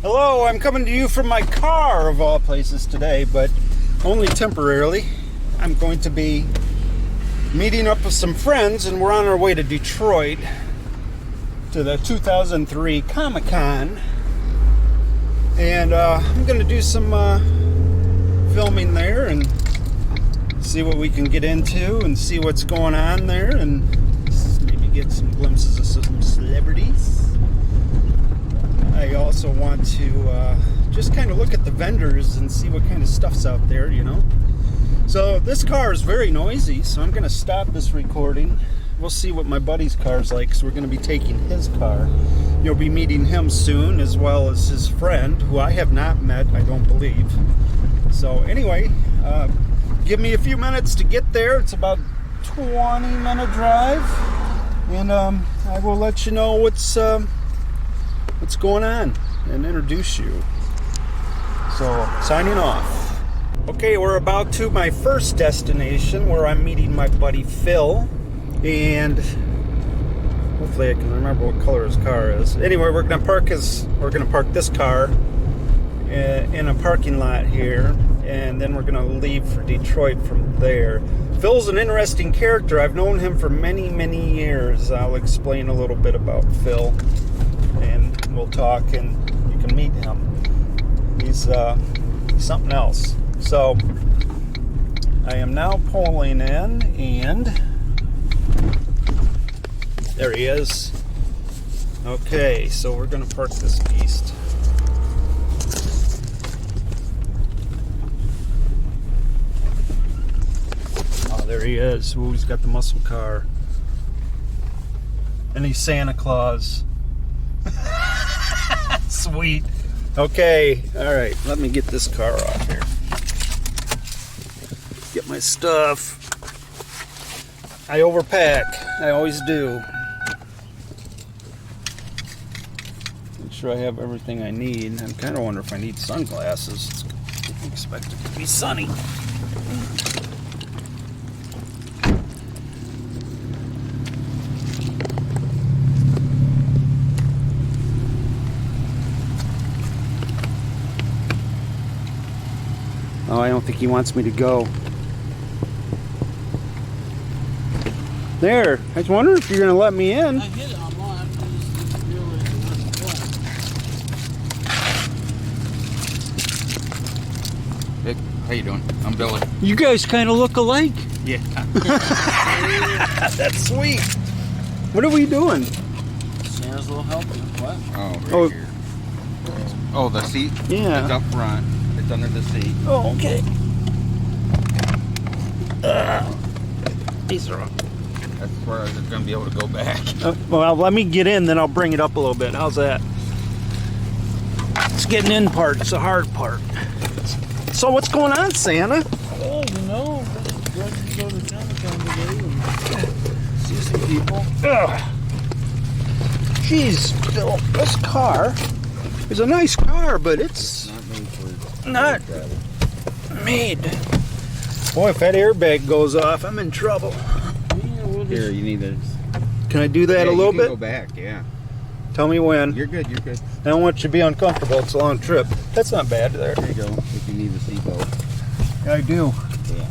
Hello, I'm coming to you from my car of all places today, but only temporarily. I'm going to be meeting up with some friends, and we're on our way to Detroit to the 2003 Comic-Con. And I'm going to do some filming there and see what we can get into and see what's going on there and maybe get some glimpses of some celebrities. I also want to just kind of look at the vendors and see what kind of stuff's out there, you know. So this car is very noisy, so I'm going to stop this recording. We'll see what my buddy's car's like, because we're going to be taking his car. You'll be meeting him soon, as well as his friend, who I have not met, I don't believe. So anyway, give me a few minutes to get there. It's about a 20-minute drive, and I will let you know what's going on and introduce you. So, signing off. Okay, we're about to my first destination, where I'm meeting my buddy Phil, and hopefully I can remember what color his car is. Anyway, we're gonna park this car in a parking lot here, and then we're gonna leave for Detroit from there. Phil's an interesting character. I've known him for many, many years. I'll explain a little bit about Phil, and we'll talk, and you can meet him. He's something else. So I am now pulling in, and there he is. Okay, so we're gonna park this beast. Oh, there he is. Ooh, he's got the muscle car. And he's Santa Claus. Sweet. Okay, alright, let me get this car off here. Get my stuff. I overpack. I always do. Make sure I have everything I need. I'm kind of wondering if I need sunglasses. I expect it to be sunny. Oh, I don't think he wants me to go. There. I was wondering if you're going to let me in. I hit it online. I just realized it wasn't going. Hey, how you doing? I'm Billy. You guys kind of look alike. Yeah. That's sweet. What are we doing? Santa's little helper. What? Oh, right here. Oh, the seat? Yeah. It's up front. It's under the seat. Oh, okay. These are up. That's where I was going to be able to go back. Well, let me get in, then I'll bring it up a little bit. How's that? It's getting in part. It's the hard part. So what's going on, Santa? Oh, you know, we're going to go to Comic-Con today and see some people. Ugh. Jeez, Phil, this car is a nice car, but it's not made. Boy, if that airbag goes off, I'm in trouble. Yeah, we'll just... Here, you need to... Can I do that a little you can bit? Go back, yeah. Tell me when. You're good, you're good. I don't want you to be uncomfortable. It's a long trip. That's not bad there. There you go, if you need the seatbelt. I do. Yeah.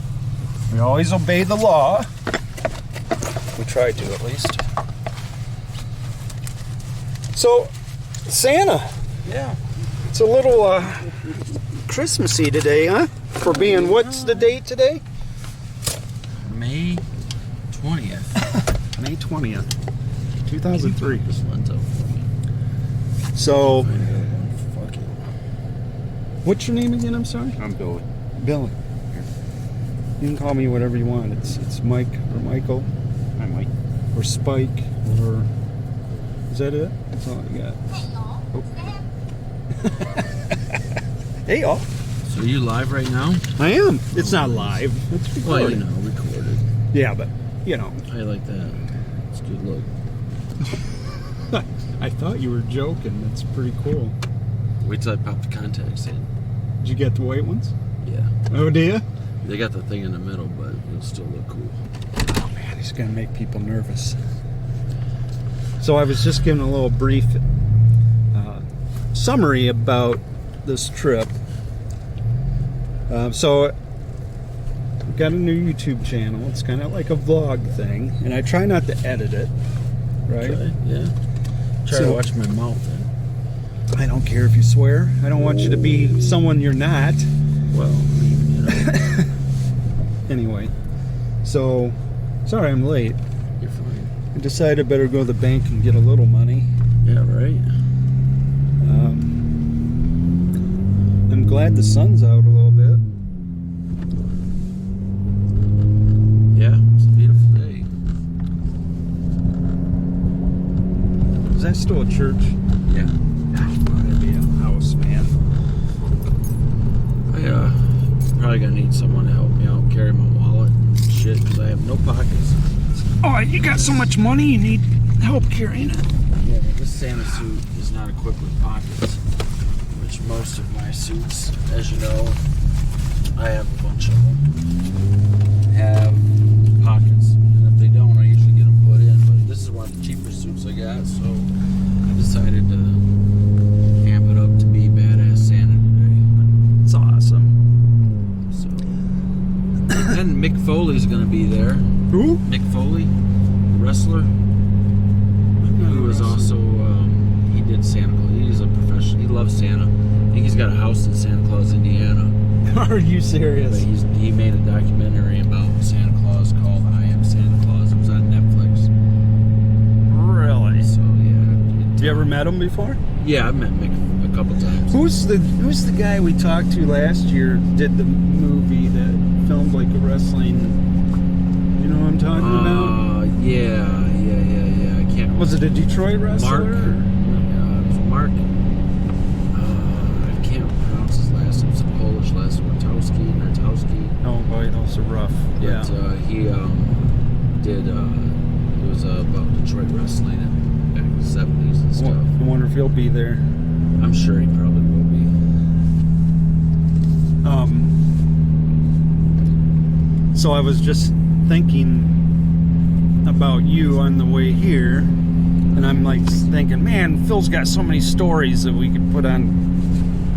We always obey the law. We try to, at least. So, Santa. Yeah. It's a little Christmassy today, huh? For being, what's the date today? May 20th. May 20th, 2003. This one's over. So, Fuck it. what's your name again? I'm sorry? I'm Billy. Billy. You can call me whatever you want. It's Mike or Michael I'm Mike. or Spike or... Is that it? That's all I got. Oh. Hey, y'all. So are you live right now? I am. It's not live. It's recorded. Well, you know, recorded. Yeah, but, you know. How you like that? It's a good look. I thought you were joking. That's pretty cool. Wait till I pop the contacts in. Did you get the white ones? Yeah. Oh, do you? They got the thing in the middle, but it'll still look cool. Oh, man, he's going to make people nervous. So I was just giving a little brief summary about this trip. So, I've got a new YouTube channel. It's kind of like a vlog thing, and I try not to edit it, right? Okay, yeah. Try So- to watch my mouth then. I don't care if you swear. I don't want you to be someone you're not. Well, I mean, you know, Anyway, so, sorry I'm late. you're fine. I decided I better go to the bank and get a little money. Yeah, right? I'm glad the sun's out a little bit. Yeah, it's a beautiful day. Is that still a church? Yeah. That'd be a house, man. I probably gonna need someone to help me out carry my wallet and shit because I have no pockets. Oh, you got so much money, you need help carrying it. Yeah, this Santa suit is not equipped with pockets, which most of my suits, as you know, I have a bunch of them, have pockets. And if they don't, I usually get them put in. But this is one of the cheaper suits I got, so I decided to amp it up to be badass Santa today. It's awesome. So, and Mick Foley's gonna be there. Who? Mick Foley, the wrestler. He was also, he did Santa Claus. He's a professional. He loves Santa. I think he's got a house in Santa Claus, Indiana. Are you But serious? he made a documentary about Santa Claus called I Am Santa Claus. It was on Netflix. Really? So, yeah. Have you ever met him before? Yeah, I've met Mick a couple times. Who's the guy we talked to last year? Did the movie that filmed like a wrestling? You know what I'm talking about? Yeah. I can't remember. Was it a Detroit wrestler? Mark? It was Mark. I can't pronounce his last name. It's a Polish last name. Nartowski. Oh boy, those are rough. Yeah. But he did. It was about Detroit wrestling back in the 70s and stuff. I wonder if he'll be there. I'm sure he probably will be. So I was just thinking about you on the way here, and I'm like thinking, man, Phil's got so many stories that we could put on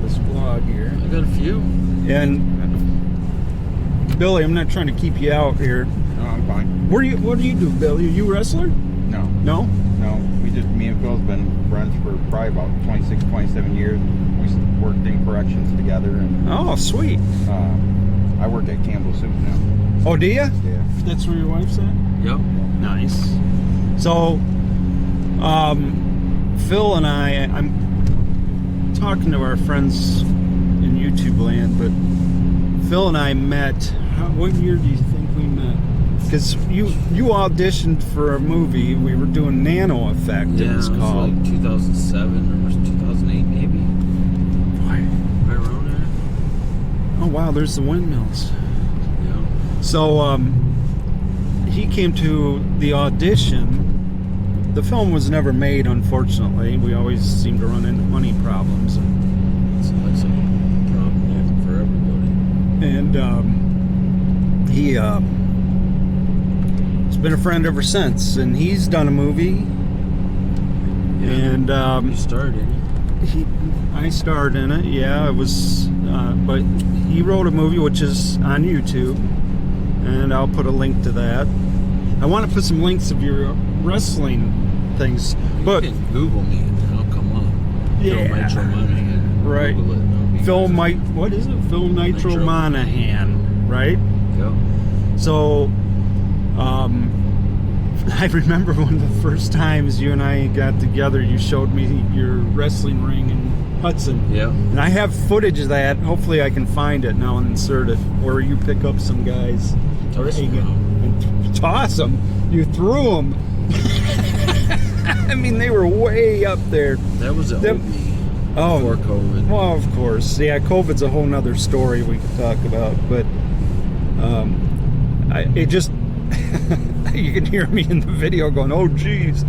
this vlog here. I got a few. And Billy, I'm not trying to keep you out here. No, I'm fine. What do you do, Billy? Are you a wrestler? No. No? No. Me and Phil's been friends for probably about 26, 27 years. We worked in corrections together, and Oh, sweet. I work at Campbell Soup now. Oh, do you? Yeah. That's where your wife's at? Yep. Nice. So, Phil and I'm talking to our friends in YouTube land, but Phil and I met, what year do you think we met? Because you auditioned for a movie, we were doing Nano Effect, Yeah, it was it was called. like 2007 or 2008 maybe. Right around there. Oh wow, there's the windmills. Yeah. So, he came to the audition. The film was never made, unfortunately. We always seem to run into money problems. So that's a problem for everybody. And he's been a friend ever since. And he's done a movie. Yeah. And You started. I starred in it. Yeah, it was. But he wrote a movie which is on YouTube, and I'll put a link to that. I want to put some links of your wrestling things, but You can Google me and I'll come up. Yeah. Phil Nitro Monahan. Right. Google it. And I'll be Phil nice. what is it? Phil Nitro Nitro. Monahan, right? Yep. So, I remember one of the first times you and I got together, you showed me your wrestling ring in Hudson. Yep. And I have footage of that. Hopefully I can find it now and insert it. Where you pick up some guys. Toss them and toss them. You threw them. I mean, they were way up there. That was an Them- old me Oh, before COVID. well, of course. Yeah, COVID's a whole nother story we could talk about. But it just... you can hear me in the video going, oh, geez.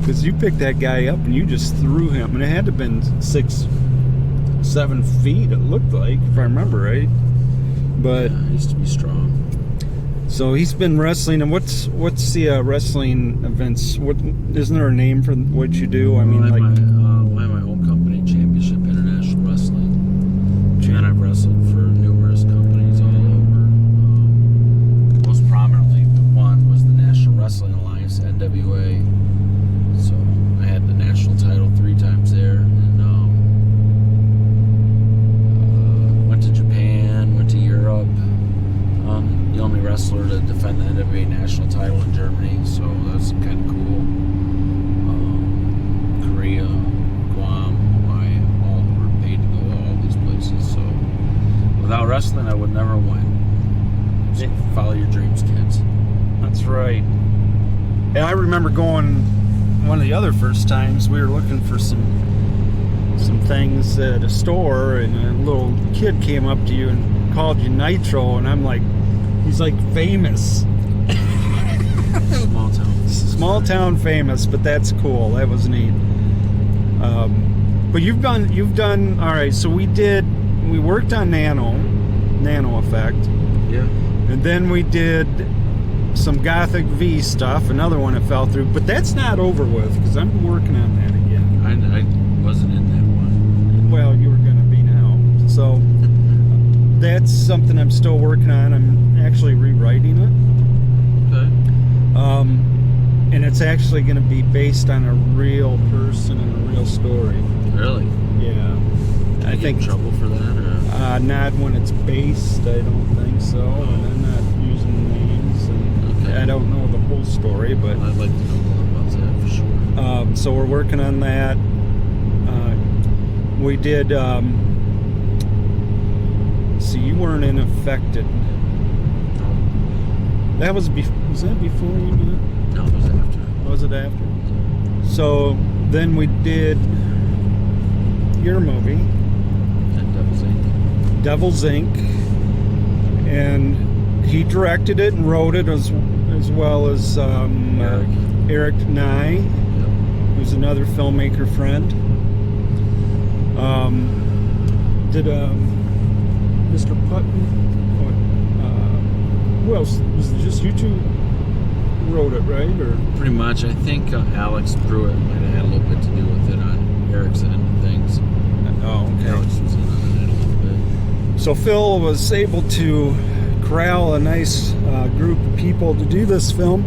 Because you picked that guy up and you just threw him. And it had to have been 6-7 feet, it looked like, if I remember right. But... Yeah, I used to be strong. So he's been wrestling, and what's the wrestling events? What isn't there a name for what you do? I mean, I have like my own company, Championship national title in Germany, so that's kind of cool. Korea, Guam, Hawaii, all were paid to go to all these places. So without wrestling, I would never win. So follow your dreams, kids. That's right. And I remember going one of the other first times. We were looking for some things at a store, and a little kid came up to you and called you Nitro, and I'm like, he's like famous. Small town. Small town famous, but that's cool. That was neat. But you've done all right. So we worked on Nano Effect. Yeah. And then we did some Gothic V stuff, another one that fell through. But that's not over with, because I'm working on that again. I wasn't in that one. Well, you were going to be now. So that's something I'm still working on. I'm actually rewriting it. Okay. And it's actually going to be based on a real person and a real story. Really? Yeah. I think in trouble for that, or not when it's based. I don't think so. And I'm not using names. And okay. I don't know the whole story, but I'd like to know more about that for sure. so we're working on that. We did. See, you weren't in Affected. That was was that before you did it? No, it was after. Was it after? So then we did your movie, Devil's Inc. Devil's Inc. And he directed it and wrote it as well as Eric Nye, Yep. who's another filmmaker friend. Did Mr. Putnam? Who else? Was it just you two wrote it, right? Or Pretty much. I think Alex Pruitt might have had a little bit to do with it on Eric's end of things. oh, okay. Alex was in on it a little bit. So Phil was able to corral a nice group of people to do this film.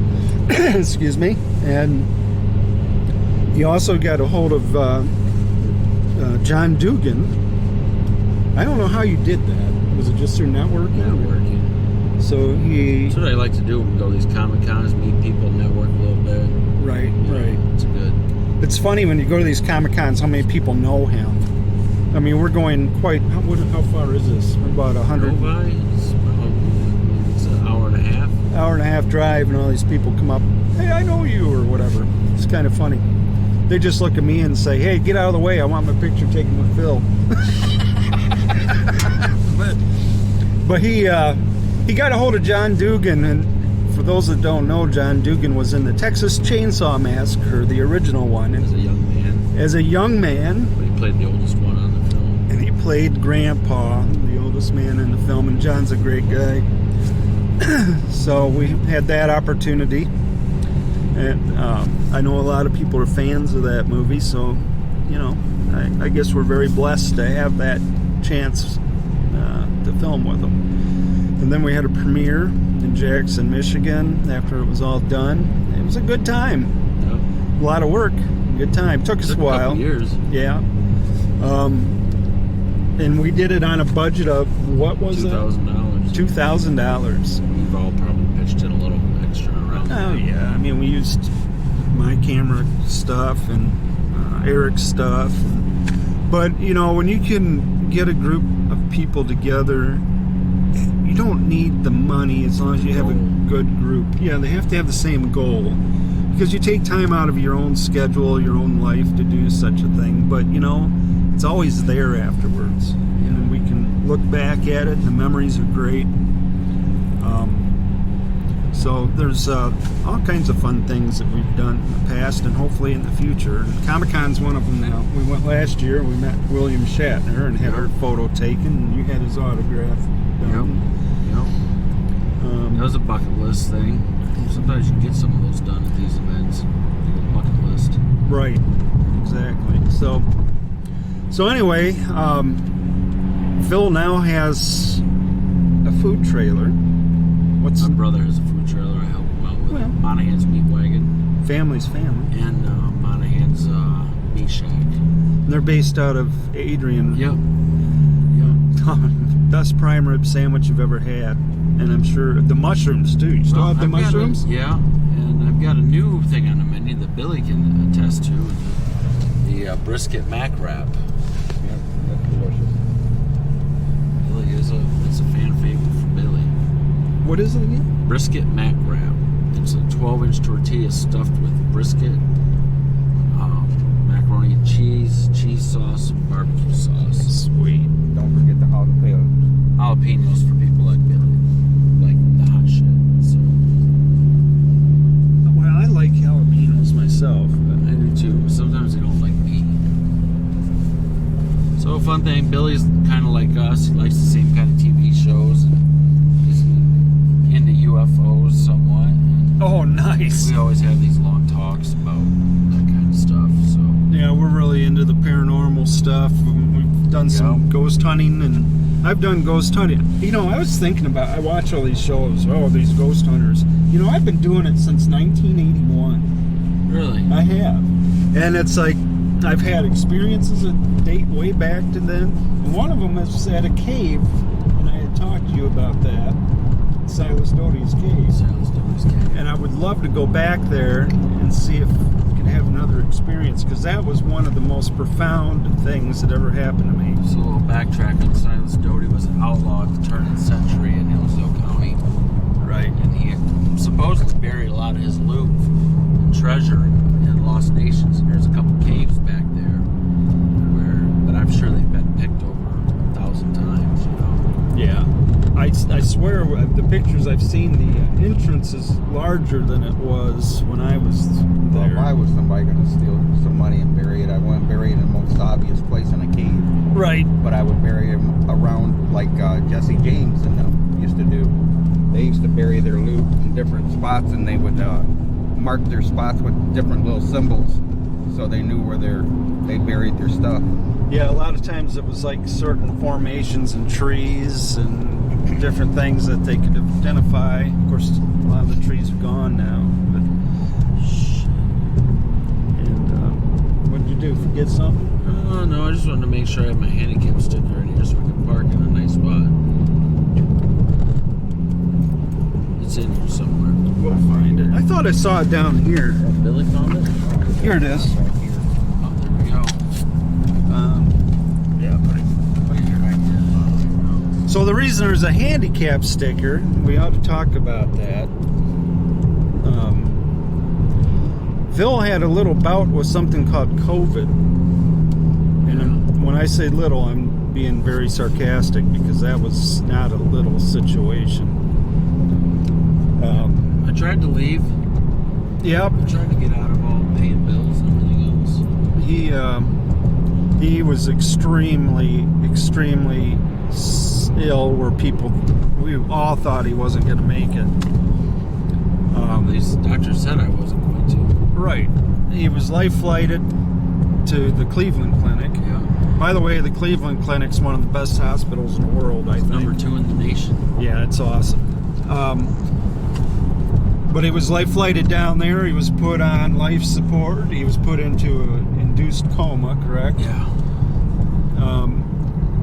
Excuse me. And he also got a hold of John Dugan. I don't know how you did that. Was it just through networking? Networking. So he... That's what I like to do. Go to these Comic Cons, meet people, network a little bit. Right, right. It's good. It's funny when you go to these Comic Cons how many people know him. I mean, we're going quite... How far is this? About 100... Go by, it's an hour and a half. Hour and a half drive, and all these people come up, hey, I know you, or whatever. It's kind of funny. They just look at me and say, hey, get out of the way, I want my picture taken with Phil. but he got a hold of John Dugan, and for those that don't know, John Dugan was in the Texas Chainsaw Massacre, the original one. As a young man. As a young man. But he played the oldest one on the film. And he played Grandpa, the oldest man in the film, and John's a great guy. So we had that opportunity, and I know a lot of people are fans of that movie, so you know, I guess we're very blessed to have that chance to film with them. And then we had a premiere in Jackson, Michigan after it was all done. It was a good time. Yep. A lot of work, good time. Took us a while. Couple years. Yeah. And we did it on a budget of, what was $2,000. it? $2,000. We've all probably pitched in a little extra around Oh that. yeah, I mean we used my camera stuff and Eric's stuff, but you know, when you can get a group of people together, you don't need the money as long as you have a good group. Yeah, they have to have the same goal, because you take time out of your own schedule, your own life to do such a thing, but you know, it's always there afterwards, and we can look back at it and the memories are great. So there's all kinds of fun things that we've done in the past and hopefully in the future. And Comic-Con's one of them now. We went last year, we met William Shatner and had our photo taken, and you had his autograph done. Yep. That was a bucket list thing. Sometimes you can get some of those done at these events. Bucket list. Right, exactly. So anyway, Phil now has a food trailer. My brother has a food trailer. I help him out with Monahan's Meat Wagon. Family's family. And Monahan's Meat Shack. They're based out of Adrian. Yep. Best prime rib sandwich you've ever had. And I'm sure the mushrooms too. You still have the mushrooms? Yeah, and I've got a new thing on the menu that Billy can attest to. The brisket mac wrap. Yeah, that's delicious. Billy it's a fan favorite for Billy. What is it again? Brisket mac wrap. It's a 12-inch tortilla stuffed with brisket, macaroni and cheese sauce, and barbecue sauce. Sweet. Don't forget the jalapenos. Jalapenos for people like Billy, like the hot shit. So Well, I like jalapenos myself. I do too. Sometimes they don't like me. So fun thing, Billy's kind of like us. He likes the same kind of TV shows. He's into UFOs somewhat. Oh, nice. We always have these long talks about that kind of stuff. So Yeah, we're really into the paranormal stuff. We've done some ghost hunting, and I've done ghost hunting. You know, I was thinking about, I watch all these shows, these ghost hunters. You know, I've been doing it since 1981. really, I have. And it's like, I've had experiences that date way back to then. And one of them is at a cave, and I had talked to you about that. Silas Doty's cave. Silas Doty's cave. And I would love to go back there and see if we could have another experience, because that was one of the most profound things that ever happened to me. So a little backtracking. Silas Doty was an outlaw at the turn of the century in Hillsdale County. Right. And he supposedly buried a lot of his loot and treasure in Lost Nations. And there's a couple caves back there but I'm sure they've been picked over 1,000 times, you know. Yeah. I swear, the pictures I've seen, the entrance is larger than it was when I was Well, there. why was somebody going to steal some money and bury it? I wouldn't bury it in the most obvious place in a cave. Right. But I would bury them around like Jesse James and them used to do. They used to bury their loot in different spots, and they would mark their spots with different little symbols, so they knew where they buried their stuff. Yeah, a lot of times it was like certain formations and trees and different things that they could identify. Of course, a lot of the trees are gone now. But and what'd you do? Forget something? No, I just wanted to make sure I had my handicap sticker in here so I could park in a nice spot. It's in here somewhere. We'll find it. I thought I saw it down here. Billy found it? Here it is. Oh, there we go. Yeah, Put it right there. so the reason there's a handicap sticker, we ought to talk about that. Phil had a little bout with something called COVID. And when I say little, I'm being very sarcastic, because that was not a little situation. I tried to leave. Yep. I tried to get out of all paying bills and everything else. He was extremely ill, where we all thought he wasn't going to make it. These doctors said I wasn't going to. Right. He was life flighted to the Cleveland Clinic. Yeah. By the way, the Cleveland Clinic's one of the best hospitals in the world, I think. Number 2 in the nation. Yeah, it's awesome. But he was life flighted down there. He was put on life support. He was put into an induced coma, correct? Yeah.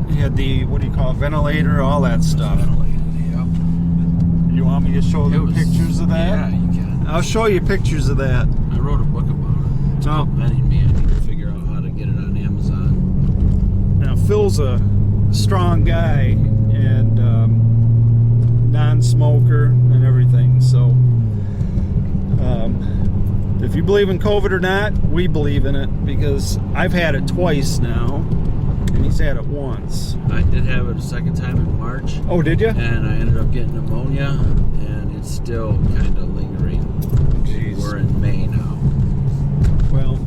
He had the, what do you call it, ventilator, all that stuff. Ventilated, yeah. You want me to show them pictures of that? Yeah, you can. I'll show you pictures of that. I wrote a book about it. It's Oh. called Venting Me. I need to figure out how to get it on Amazon. Now, Phil's a strong guy and non-smoker and everything, so if you believe in COVID or not, we believe in it, because I've had it twice now, and he's had it once. I did have it a second time in March, Oh, did you? and I ended up getting pneumonia, and it's still kind of lingering. Jeez. We're in May now. Well,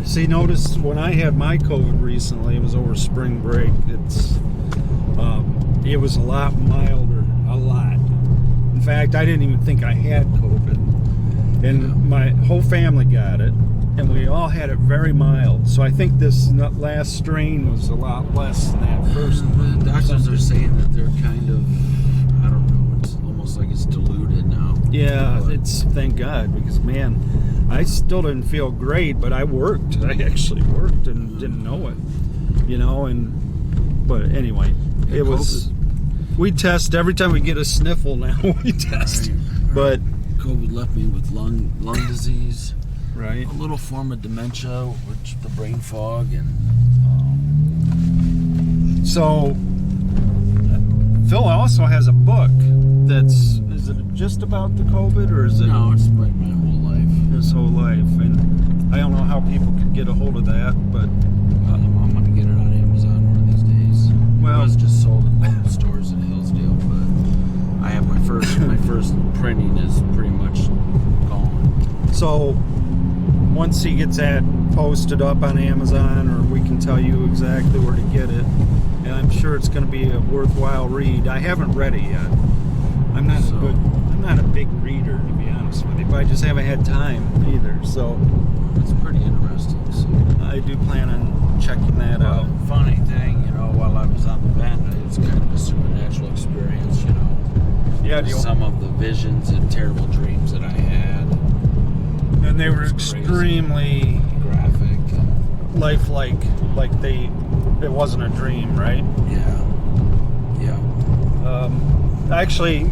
see, notice when I had my COVID recently, it was over spring break. It was a lot milder, a lot. In fact, I didn't even think I had COVID, and my whole family got it, and we all had it very mild. So I think this last strain was a lot less than that first one. The doctors are saying that they're kind of, I don't know, it's almost like it's diluted now. Yeah, it's, thank God, because man, I still didn't feel great, but I worked. I actually worked and didn't know it, but anyway, it was. We test every time we get a sniffle now. We test. Right. But COVID left me with lung disease, right. a little form of dementia, which the brain fog, and So Phil also has a book that's, is it just about the COVID, or is it no, it's like my whole life. his whole life? And I don't know how people can get a hold of that, but I'm gonna get it on Amazon one of these days. Well- It was just sold in local stores in Hillsdale, but I have my first printing is pretty much gone. so once he gets that posted up on Amazon, or we can tell you exactly where to get it, and I'm sure it's going to be a worthwhile read. I haven't read it yet. I'm not a big reader, to be honest with you, but I just haven't had time either. So It's pretty interesting. So. I do plan on checking that out. Funny thing, while I was on the vent, it's kind of a supernatural experience, Yeah, do you- Some of the visions and terrible dreams that I had, and they were It's crazy. extremely graphic. lifelike, like it wasn't a dream, right? Yeah. Actually,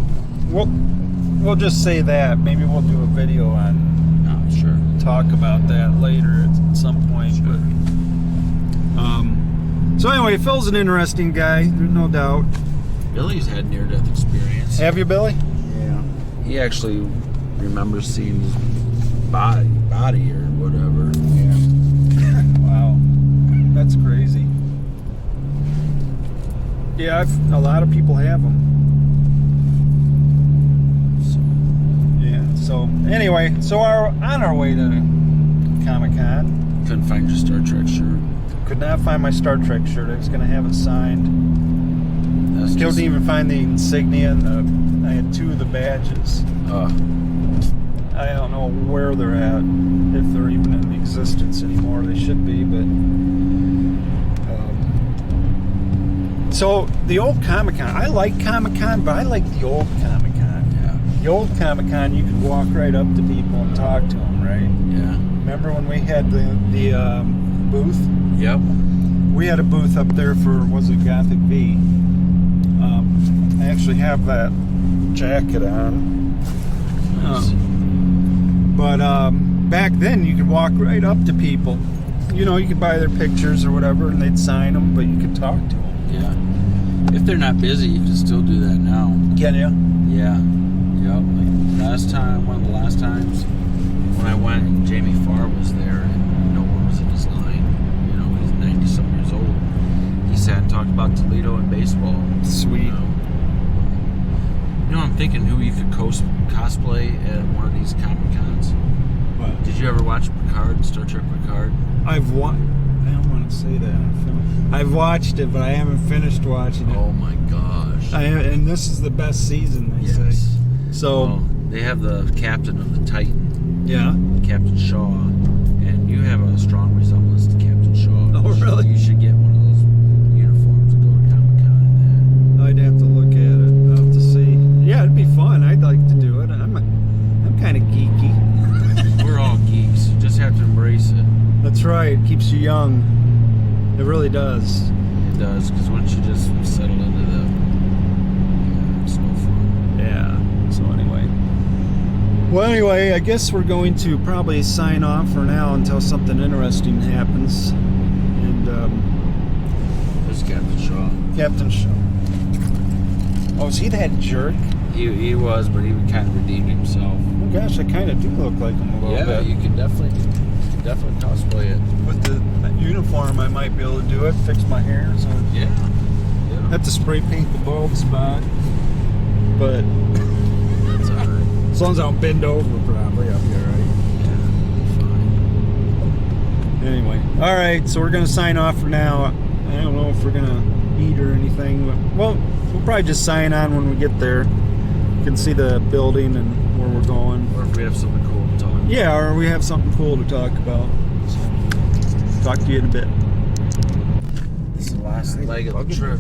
we'll just say that. Maybe we'll do a video on No, sure. talk about that later at some point. Sure. But so anyway, Phil's an interesting guy. There's no doubt. Billy's had near-death experience. Have you, Billy? Yeah. He actually remembers seeing his body or whatever. Yeah. Wow, that's crazy. Yeah, a lot of people have them. So, Yeah. So anyway, so on our way to Comic-Con. couldn't find your Star Trek shirt. Could not find my Star Trek shirt. I was going to have it signed. That's Couldn't just, even find the insignia, and I had two of the badges. I don't know where they're at, if they're even in existence anymore. They should be, but so the old Comic-Con. I like Comic-Con, but I like the old Comic-Con. yeah. The old Comic-Con, you could walk right up to people and talk to them, right? Yeah. Remember when we had the booth? Yep. We had a booth up there for, was it Gothic V? I actually have that jacket on. Nice. But back then, you could walk right up to people. You could buy their pictures or whatever, and they'd sign them, but you could talk to them. Yeah. If they're not busy, you can still do that now. Can you? Yeah. Yep. Like one of the last times when I went, and Jamie Farr was there, and no one was in his line. He's 90-some years old. He sat and talked about Toledo and baseball. Sweet. I'm thinking who you could cosplay at one of these Comic-Cons. What? Did you ever watch Picard, Star Trek Picard? I don't want to say that. I've watched it, but I haven't finished watching it. Oh my gosh. And this is the best season, they say. So, Well, they have the captain of the Titan, yeah. Captain Shaw, and you have a strong resemblance to Captain Shaw. Oh, really? You should get one of those uniforms and go to Comic-Con and I'd have to look at it. I'll have to see. Yeah, it'd be fun. I'd like to do it. I'm kind of geeky. that. We're all geeks. You just have to embrace it. That's right. It keeps you young. It really does. It does, because once you just settle into it's no fun. Yeah. So anyway, I guess we're going to probably sign off for now until something interesting happens. And There's Captain Shaw. Captain Shaw. Oh, is he that jerk? He was, but he kind of redeemed himself. Oh gosh, I kind of do look like him a little Yeah, bit. you can definitely cosplay it. With the uniform, I might be able to do it. Fix my hair. So Yeah. have to spray paint the bald spot. But That's alright. as long as I don't bend over, probably I'll be all right. Fine. Anyway, all right. So we're gonna sign off for now. I don't know if we're gonna eat or anything. But, well, we'll probably just sign on when we get there. You can see the building and where we're going. Or if we have something cool to talk about. Yeah, or we have something cool to talk about. So, talk to you in a bit. This is the last leg of the trip.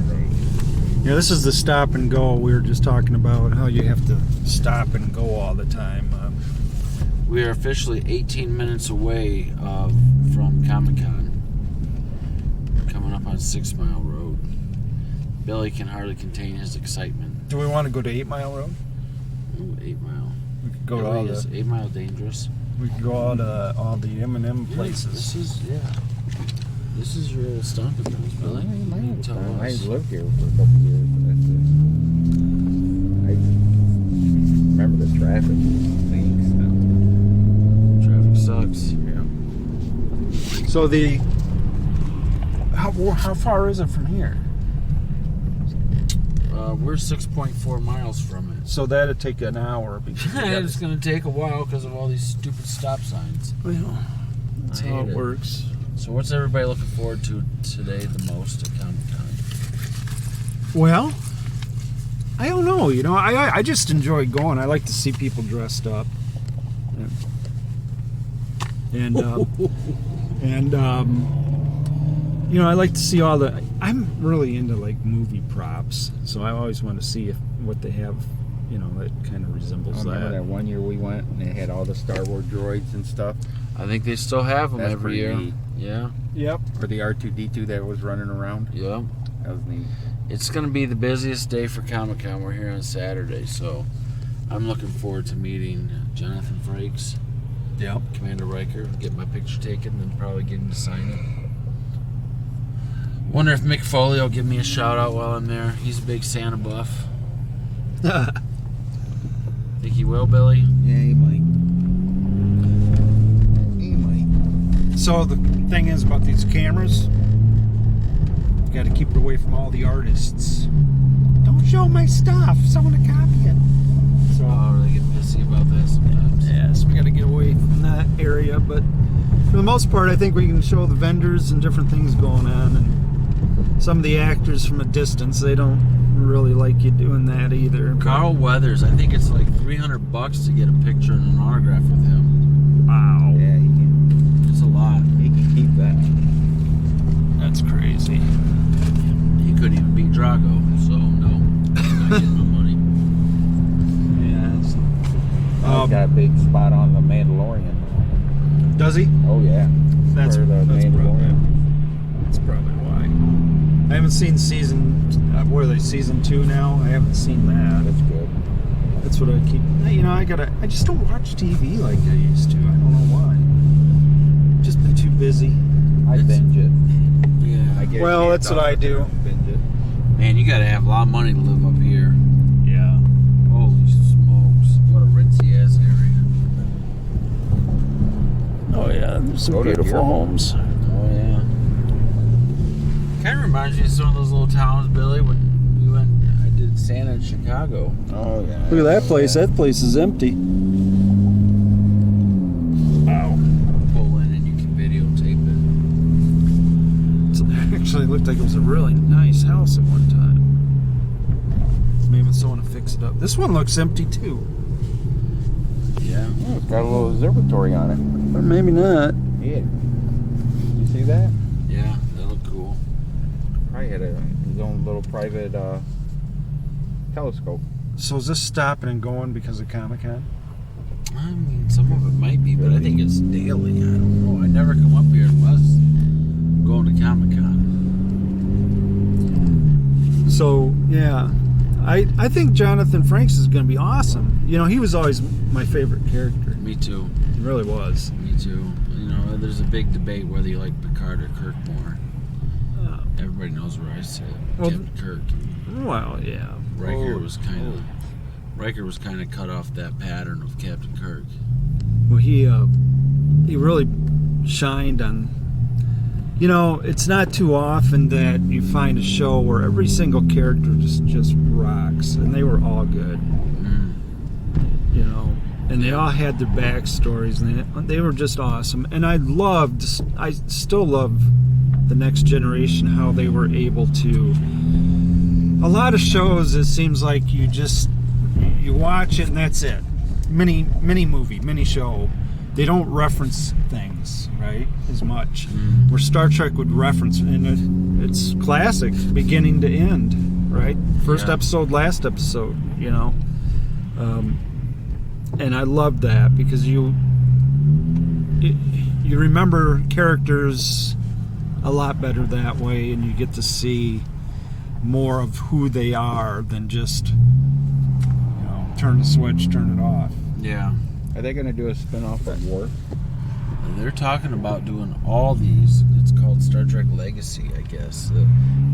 Yeah, this is the stop and go. We were just talking about how you have to stop and go all the time. We are officially 18 minutes away from Comic-Con. Coming up on 6 Mile Road. Billy can hardly contain his excitement. Do we want to go to 8 Mile Road? Ooh, 8 Mile. We could go to Really all is the. 8 Mile dangerous. We could go all to all the M&M Yeah, places. This is This is your old stomping grounds, Billy. You tell I us. lived here for a couple of years, but that's it. I remember the traffic stinks. Traffic sucks. Yeah. So how far is it from here? We're 6.4 miles from it. So that'd take an hour. Because It's going to take a while because of all these stupid stop signs. well, that's I how hate it it. works. So what's everybody looking forward to today the most at Comic-Con? Well, I don't know. You know, I just enjoy going. I like to see people dressed up, and you know, I like to see all the. I'm really into like movie props, so I always want to see what they have. You know, that kind of resembles Remember that. that one year we went and they had all the Star Wars droids and stuff? I think they still have them That's every pretty year. neat. Yeah. Yep. Or the R2-D2 that was running around? Yeah. That was neat. It's going to be the busiest day for Comic-Con. We're here on Saturday, so I'm looking forward to meeting Jonathan Frakes, Yep. Commander Riker, get my picture taken, and probably get him to sign it. Wonder if Mick Foley will give me a shout out while I'm there. He's a big Santa buff. Think he will, Billy? Yeah, he might. He might. So the thing is about these cameras, you got to keep it away from all the artists. Don't show my stuff. Someone to copy it. So Oh, they get pissy about that sometimes. yeah, so we got to get away from that area. But for the most part, I think we can show the vendors and different things going on, and some of the actors from a distance. They don't really like you doing that either. Carl Weathers, I think it's like $300 to get a picture and an autograph with him. Wow, Yeah, It's a lot. he can keep that. that's crazy. He couldn't even beat Drago, so no, he's not getting no money. Yeah. He's got a big spot on the Mandalorian. Does he? Oh, yeah. That's For the Mandalorian. That's probably why. I haven't seen season. What are they? Season 2 now? I haven't seen that. That's good. That's what I keep. You know, I just don't watch TV like I used to. I don't know why. Just been too busy. I binge it. Yeah. I get Well, kicked that's what off I if do. don't Binge it. Man, you gotta have a lot of money to live up here. Yeah. Holy smokes. What a ritzy ass area. Oh yeah, there's some Go to beautiful Deer. homes. Oh, yeah. Kind of reminds me of some of those little towns, Billy, when we went, I did Santa in Chicago. Oh, yeah. Look at that place. That place is empty. Wow. Pull in and you can videotape it. It actually looked like it was a really nice house at one time. Maybe someone will fix it up. This one looks empty too. Yeah. Oh, it's got a little observatory on it. Or maybe not. Yeah. You see that? Yeah, that looked cool. Probably had his own little private telescope. So is this stopping and going because of Comic-Con? I mean, some of it might be, but I think it's daily. I don't know. I never come up here unless I'm going to Comic-Con. So yeah, I think Jonathan Frakes is going to be awesome. You know, he was always my favorite character. Me too. He really was. Me too. You know, there's a big debate whether you like Picard or Kirk more. Everybody knows where I sit. Well, Captain Kirk. Well, yeah. Riker was kind of cut off that pattern of Captain Kirk. Well, he really shined on. You know, it's not too often that you find a show where every single character just rocks, and they were all good. You know, and they all had their backstories, and they were just awesome. And I still love the Next Generation, how they were able to. A lot of shows, it seems like you watch it and that's it. Mini movie, mini show. They don't reference things, right, as much. Where Star Trek would reference, and it's classic, beginning to end, right? First episode, last episode, you know. And I love that because you remember characters a lot better that way, and you get to see more of who they are than just, turn the switch, turn it off. Yeah. Are they going to do a spin-off of War? They're talking about doing all these. It's called Star Trek Legacy, I guess.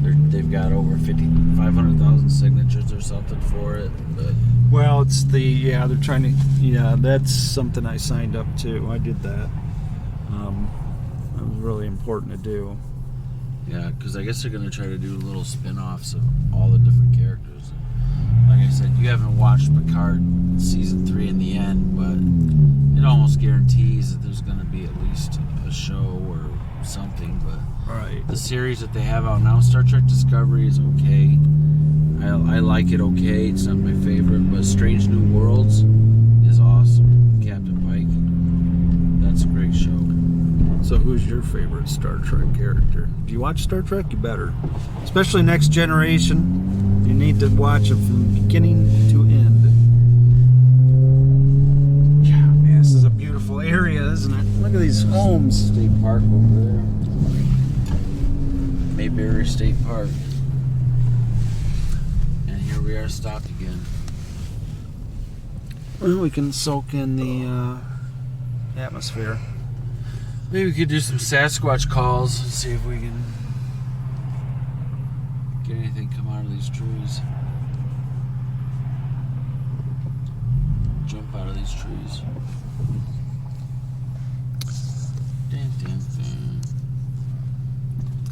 They've got over 500,000 signatures or something for it. But Well, they're trying to, that's something I signed up to. I did that. That was really important to do. yeah, because I guess they're going to try to do little spin-offs of all the different characters. Like I said, you haven't watched Picard season 3 in the end, but it almost guarantees that there's going to be at least a show or something. But Right. the series that they have out now, Star Trek Discovery, is okay. I like it okay. It's not my favorite, but Strange New Worlds is awesome. Captain Pike, that's a great show. So who's your favorite Star Trek character? Do you watch Star Trek? You better. Especially Next Generation. You need to watch it from beginning to end. Yeah, man, this is a beautiful area, isn't it? Look at these homes. State Park over there. Mayberry State Park. And here we are stopped again. Well, we can soak in the atmosphere. Maybe we could do some Sasquatch calls and see if we can get anything come out of these trees. Jump out of these trees. Dun, dun, dun.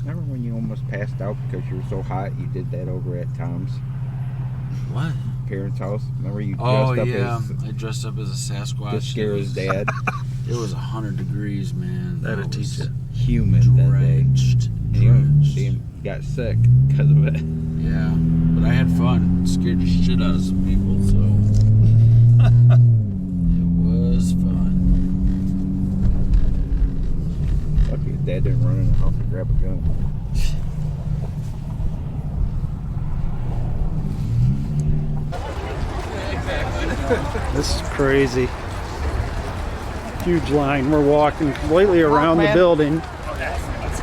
Remember when you almost passed out because you were so hot? You did that over at Tom's What? parents' house. Remember you Oh, dressed yeah. up I dressed up as a Sasquatch. to scare his dad? It was 100 degrees, man. That'll That was teach you. Humid that day. drenched. And he got sick because of it. Yeah, but I had fun. Scared the shit out of some people, so it was fun. Lucky his dad didn't run in the house and grab a gun. This is crazy. Huge line. We're walking completely around the building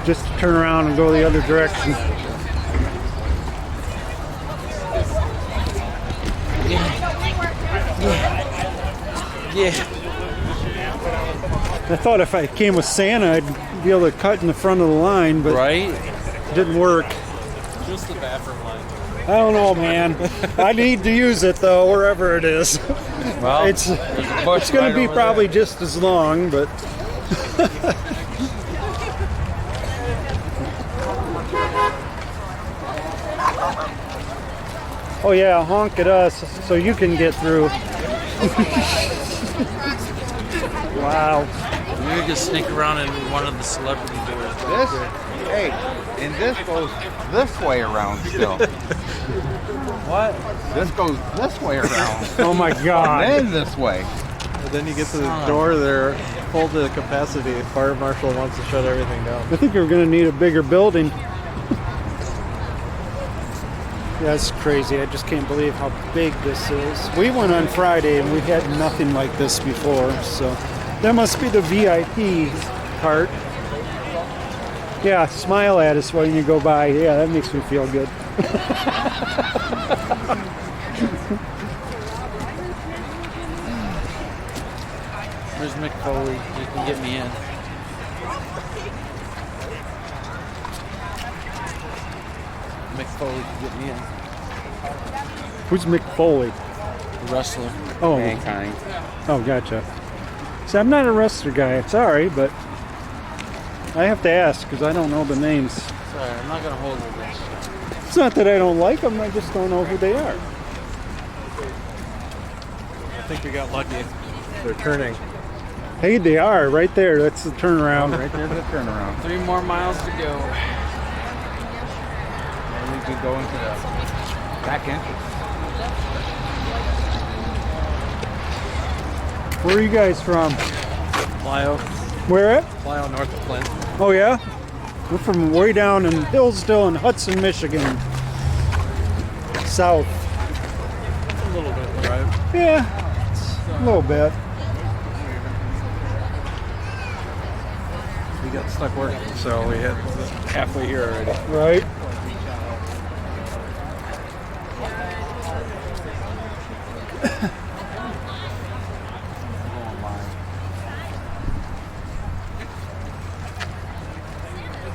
just to turn around and go the other direction. Yeah. I thought if I came with Santa, I'd be able to cut in the front of the line, but Right? it didn't work. Just the bathroom line. I don't know, man. I need to use it though, wherever it is. Well, It's going to be probably just as long, but oh yeah, honk at us so you can get through. Wow. Maybe we could sneak around in one of the celebrity doors. This, hey, and this goes this way around still. What? This goes this way around. Oh my God. And then this way. And then you get to the door there, full to capacity. Fire marshal wants to shut everything down. I think we're going to need a bigger building. That's crazy. I just can't believe how big this is. We went on Friday and we had nothing like this before, so that must be the VIP part. Yeah, smile at us when you go by. Yeah, that makes me feel good. Where's Mick Foley? You can get me in. Mick Foley can get me in. Who's Mick Foley? The wrestler. Oh, Mankind. oh, gotcha. See, I'm not a wrestler guy. Sorry, but I have to ask because I don't know the names. Sorry, I'm not gonna hold with this. It's not that I don't like them. I just don't know who they are. I think we got lucky. They're turning. Hey, they are right there. That's the turnaround. Right there's the turnaround. 3 more miles to go. And we could go into the back entrance. Where are you guys from? Plyo. Where at? Plyo north of Flint. Oh, yeah? We're from way down in Hillsdale in Hudson, Michigan. South. A little bit of a drive. Yeah, it's a little bit. We got stuck working, so we hit halfway here already. Right.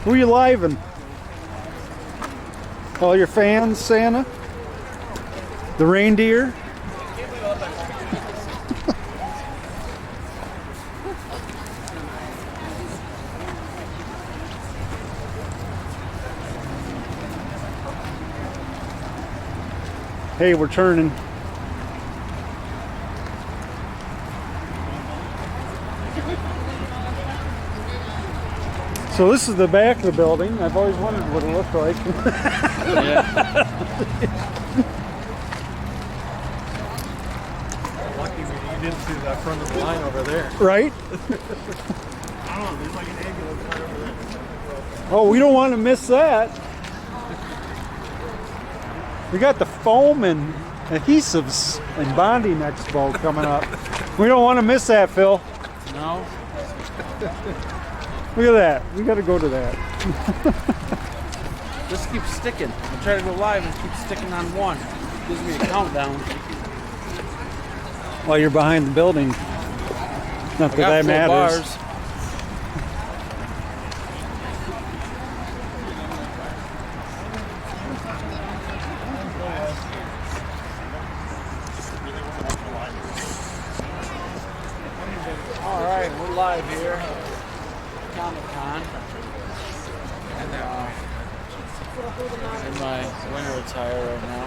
Who you living? All your fans, Santa? The reindeer? Hey, we're turning. So this is the back of the building. I've always wondered what it looked like. Lucky you didn't see that front of the line over there. Right? I don't know, there's like an ambulance right over there. Oh, we don't want to miss that. We got the foam and adhesives and bonding expo coming up. We don't want to miss that, Phil. No? Look at that. We got to go to that. Just keep sticking. I try to go live and keep sticking on one. It gives me a countdown. While you're behind the building. Not that that matters. Bars. All right, we're live here. Comic-Con. And in my winter attire right now.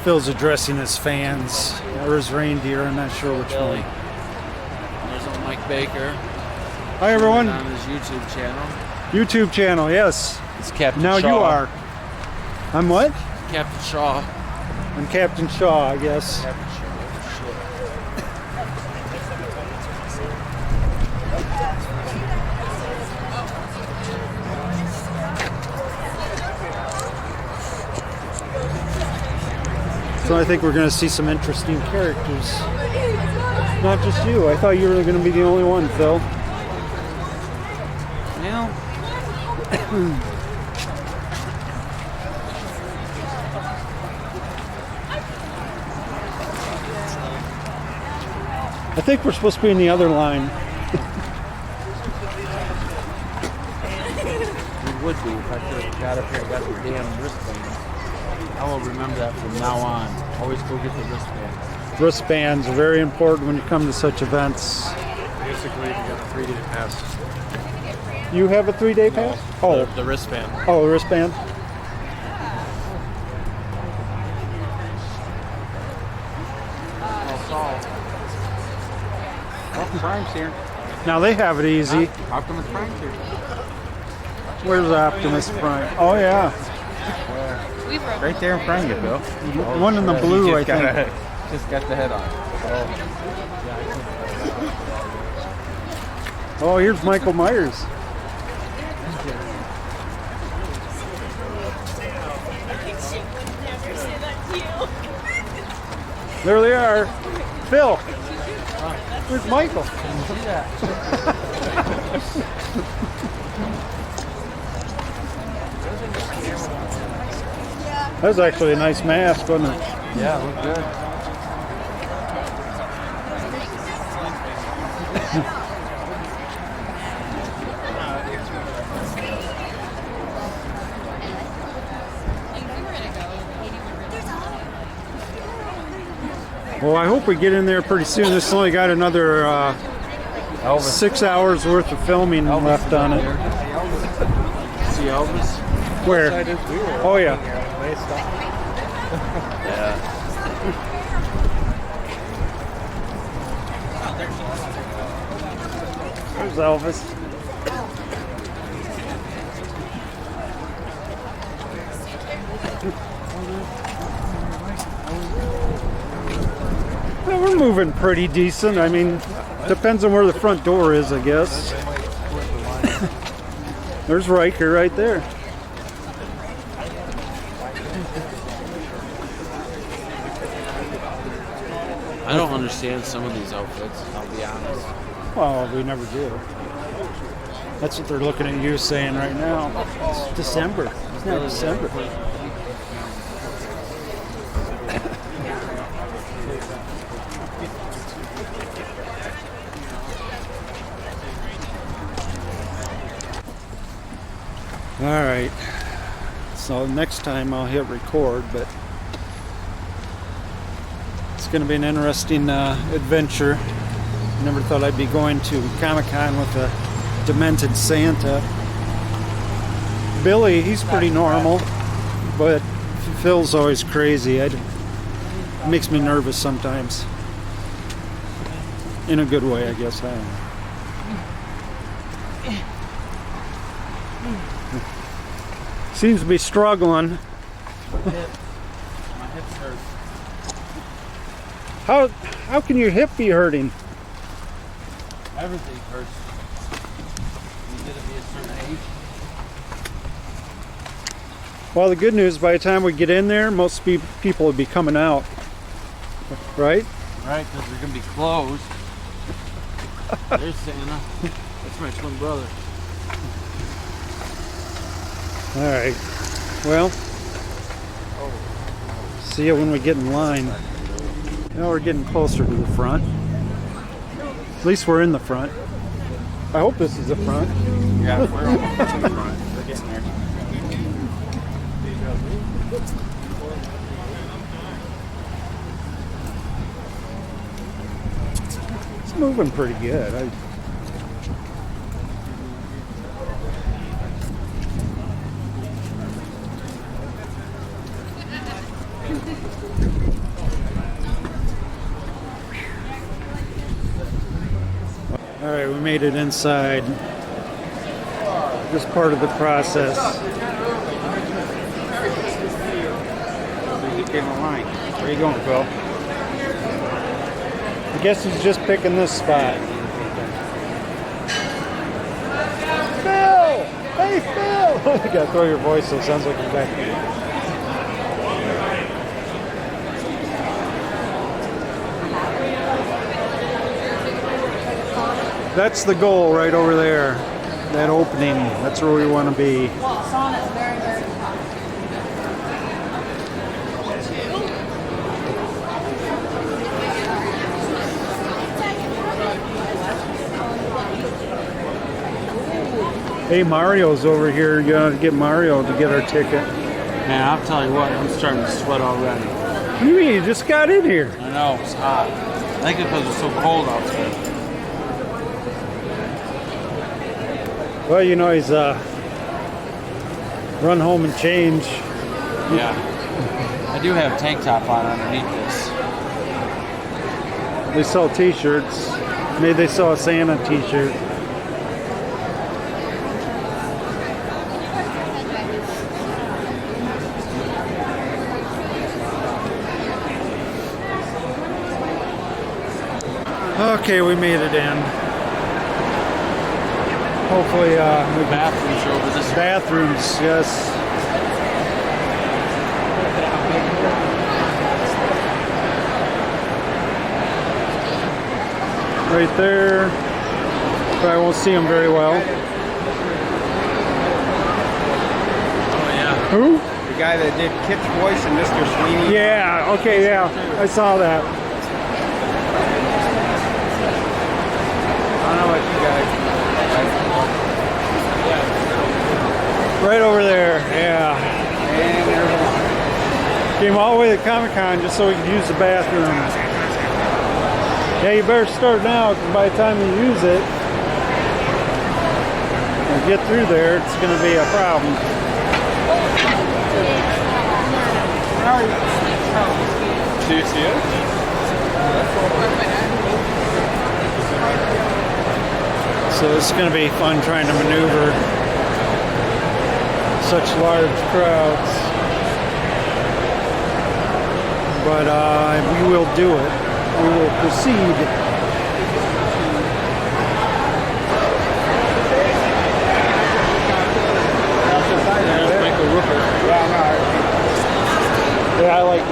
Phil's addressing his fans or his reindeer. I'm not sure which Billy. one. There's old Mike Baker. Hi, everyone. On his YouTube channel. YouTube channel, yes. It's Captain Now Shaw. you are. I'm what? Captain Shaw. I'm Captain Shaw, I guess. Captain Shaw. So I think we're going to see some interesting characters. Not just you. I thought you were going to be the only one, Phil. Well, I think we're supposed to be in the other line. we would be if I could have got up here and got the damn wristband. I will remember that from now on. Always go get the wristband. Wristbands are very important when you come to such events. Basically, you get a 3-day pass. You have a 3-day pass? Oh, The wristband. oh, the wristband. Oh, Prime's here. Now they have it easy. Optimus Prime's here. Where's Optimus Prime? Oh yeah, Right there in front of you, Bill. the one in the blue, I think. Just got the head on. Oh, here's Michael Myers. There they are. Phil. Where's Michael? That was actually a nice mask, wasn't it? Yeah, look good. Well, I hope we get in there pretty soon. This only got another 6 hours worth of filming left on it. See Elvis? Where? Oh yeah. Yeah. There's Elvis. Well, we're moving pretty decent. I mean, depends on where the front door is, I guess. There's Riker right there. I don't understand some of these outfits, I'll be honest. Well, we never do. That's what they're looking at you saying right now. It's December. It's not December. All right. So next time I'll hit record, but it's going to be an interesting adventure. Never thought I'd be going to Comic-Con with a demented Santa. Billy, he's pretty normal, but Phil's always crazy. It makes me nervous sometimes. In a good way, I guess. I don't know. Seems to be struggling. My hips hurt. How can your hip be hurting? Everything hurts. You get to be a certain age. Well, the good news, by the time we get in there, most people will be coming out. Right? Right, because they're going to be closed. There's Santa. That's my twin brother. All right. Well, see you when we get in line. Now we're getting closer to the front. At least we're in the front. I hope this is the front. Yeah, we're almost in the front. We're getting there. It's moving pretty good. All right, we made it inside. Just part of the process. Get in line. Where are you going, Phil? I guess he's just picking this spot. Phil! Hey, Phil! You gotta throw your voice so it sounds like you're back here. That's the goal right over there. That opening. That's where we want to be. Well, Sonnet very, very hot. Hey, Mario's over here. You gotta get Mario to get our ticket. Man, I'll tell you what, I'm starting to sweat already. What do you mean? You just got in here. I know, it's hot. I think it's because it's so cold outside. Well, you know, he's run home and change. Yeah. I do have a tank top on underneath this. They sell t-shirts. Maybe they sell a Santa t-shirt. Okay, we made it in. Hopefully, The bathrooms are over this way. bathrooms, yes. Right there. Probably won't see them very well. Oh, yeah. Who? The guy that did Kit's voice and Mr. Sweeney. Yeah, okay, yeah. I saw that. I don't know what you guys. Right over there, yeah. And there's one. Came all the way to Comic-Con just so we could use the bathroom. Yeah, you better start now, because by the time you use it, and get through there, it's going to be a problem. Do you see it? So it's going to be fun trying to maneuver such large crowds. But we will do it. We will proceed. Yeah, I like it.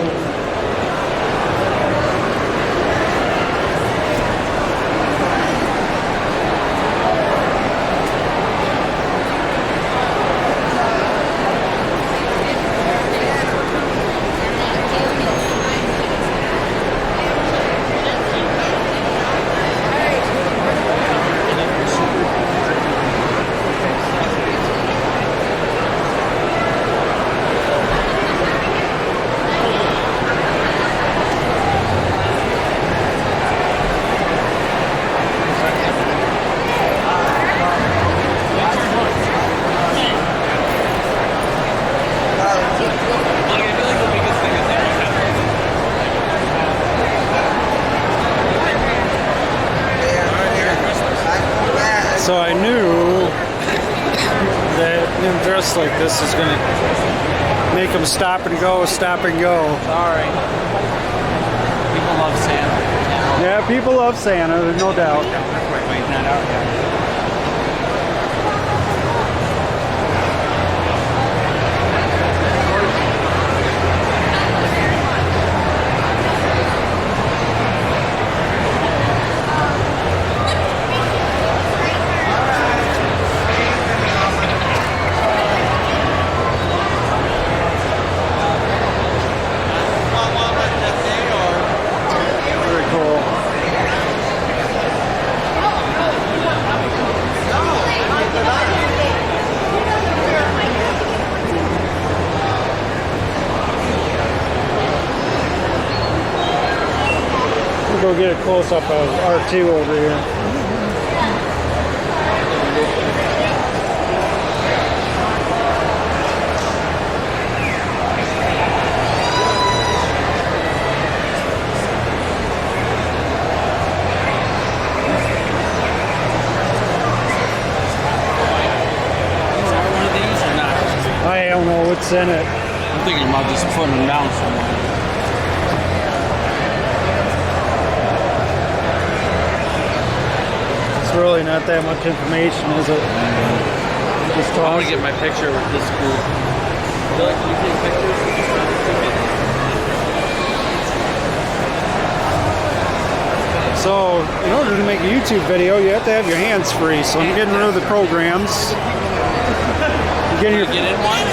looks like this is gonna make them stop and go, stop and go. Sorry. People love Santa. Yeah, people love Santa, there's no doubt. That's why he's not out yet. Very cool. We'll go get a close up of R2 over here. Is that one of these or not? I don't know what's in it. I'm thinking about just putting them down somewhere. It's really not that much information, is it? Just I want toss. to get my picture with this group. Can you take pictures? So, in order to make a YouTube video, you have to have your hands free. So I'm getting rid of the programs. You're getting your Get in one?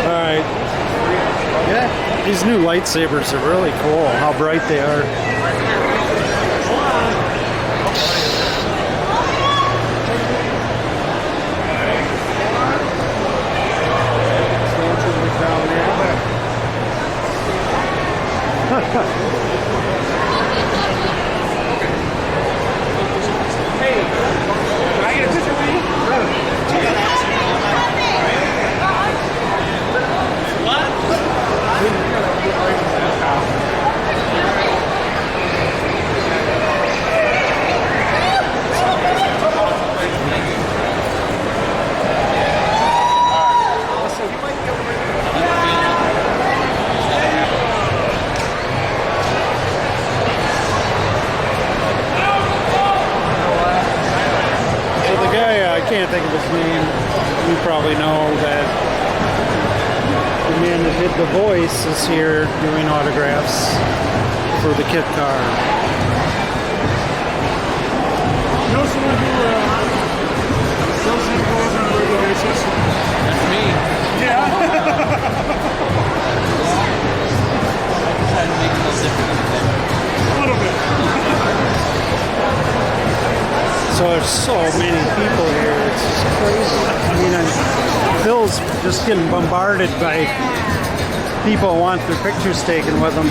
Alright. Yeah, these new lightsabers are really cool, how bright they are. I can't think of his name. You probably know that the man that did the voice is here doing autographs for the kit car. You know someone who sells Santa Claus on a regular basis? That's me. Yeah. Try to make it a little different. A little bit. So there's so many people here. It's just crazy. I mean, Phil's just getting bombarded by people who want their pictures taken with him.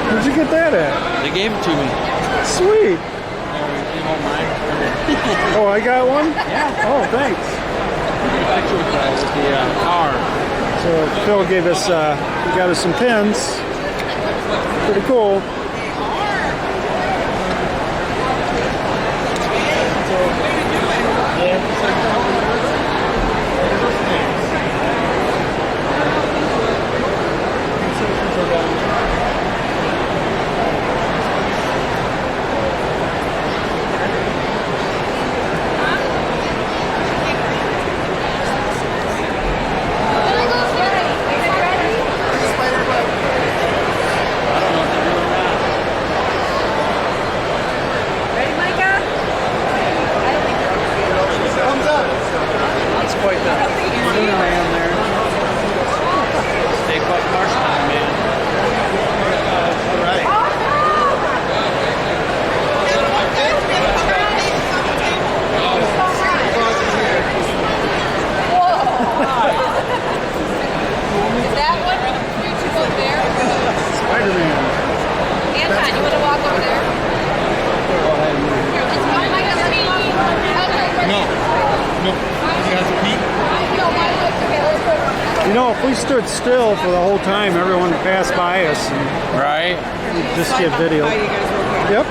Where'd you get that at? They gave it to me. Sweet. You want mine? Oh, I got one? Yeah. Oh, thanks. Get a picture with the car. So Phil gave us, he got us some pins. Pretty cool. You know, if we stood still for the whole time, everyone would pass by us and Right? we'd just get video. Hi, you guys real quick. Yep.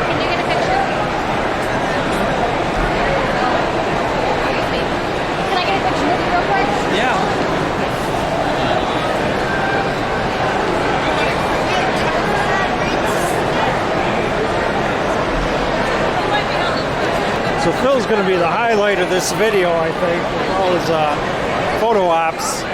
Can you get a picture? Can I get a picture with you real quick? Yeah. So Phil's going to be the highlight of this video, I think, with all his photo ops.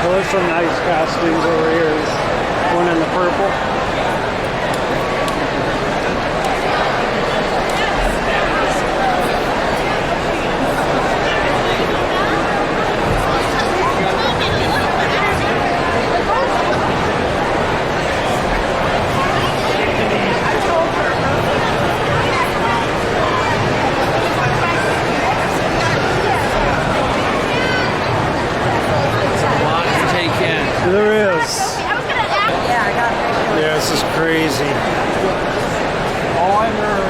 Well, there's some nice costumes over here. There's one in the purple. There is. Yeah, I got it. Yeah, this is crazy. All I heard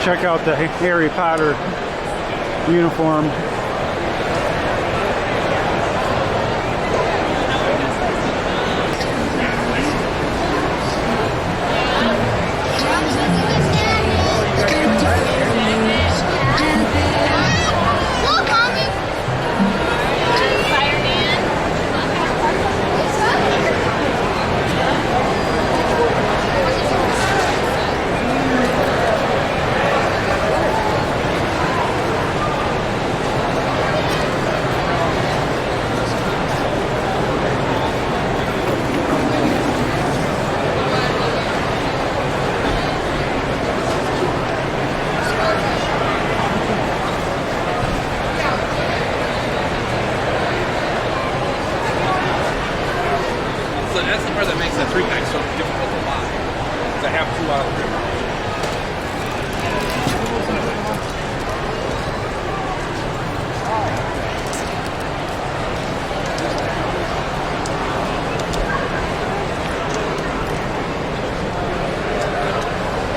Check out the Harry Potter uniform. So that's the part that makes the 3-pack so difficult to buy. Because I have 2 out of 3.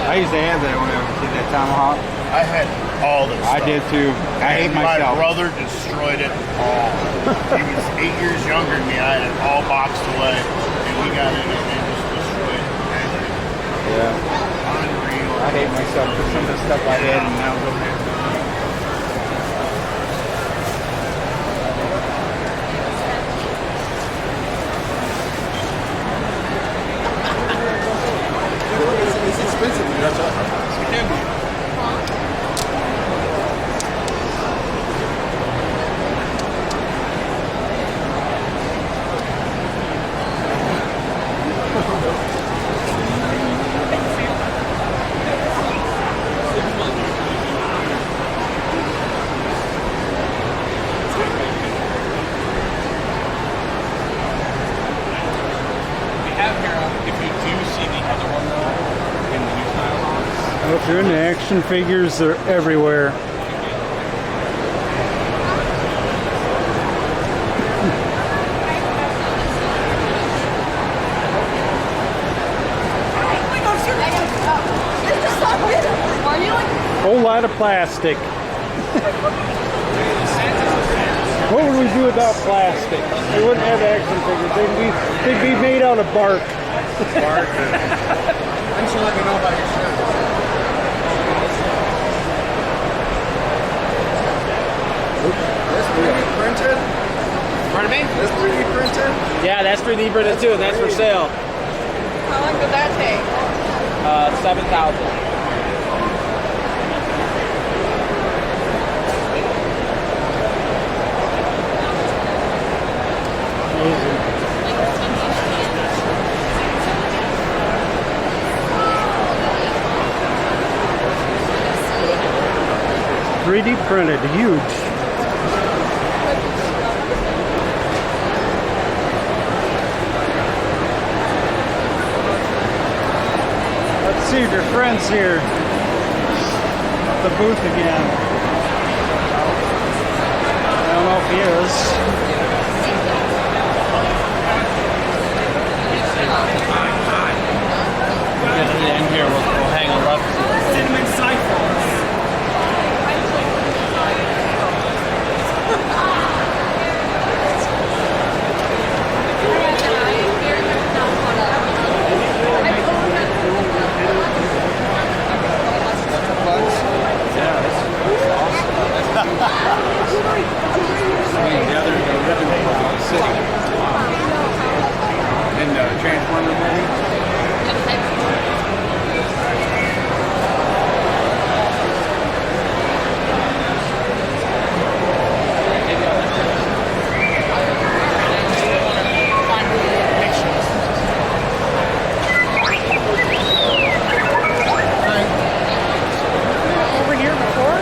I used to have that when I did that tomahawk. I had all this I stuff. did too. I hate My myself. brother destroyed it all. He was 8 years younger than me. I had it all boxed away. And we got in it and just destroyed everything. Yeah. Unreal. I hate myself for some of the stuff I had and now don't have. It's expensive. That's all. It can be. Well, if you're into action figures, they're everywhere. Whole lot of plastic. What would we do without plastic? We wouldn't have action figures. They'd be made out of bark. Why don't you let me know about your shirt? This 3D printed? Pardon me? This 3D printed? Yeah, that's 3D printed too, and that's for sale. How long did that take? 7,000. 3D printed, huge. Let's see if your friend's here. The booth again. I don't know if he is. Get to the end here, we'll hang a left. Cinnamon siphons. And Transformer movie. Over here before?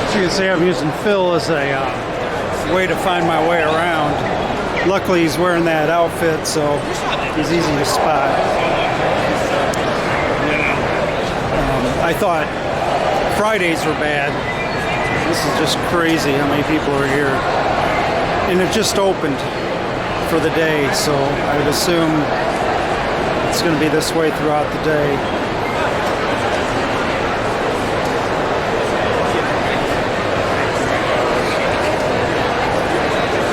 As you can see, I'm using Phil as a way to find my way around. Luckily, he's wearing that outfit, so he's easy to spot. I thought Fridays were bad. This is just crazy how many people are here. And it just opened for the day, so I would assume it's going to be this way throughout the day.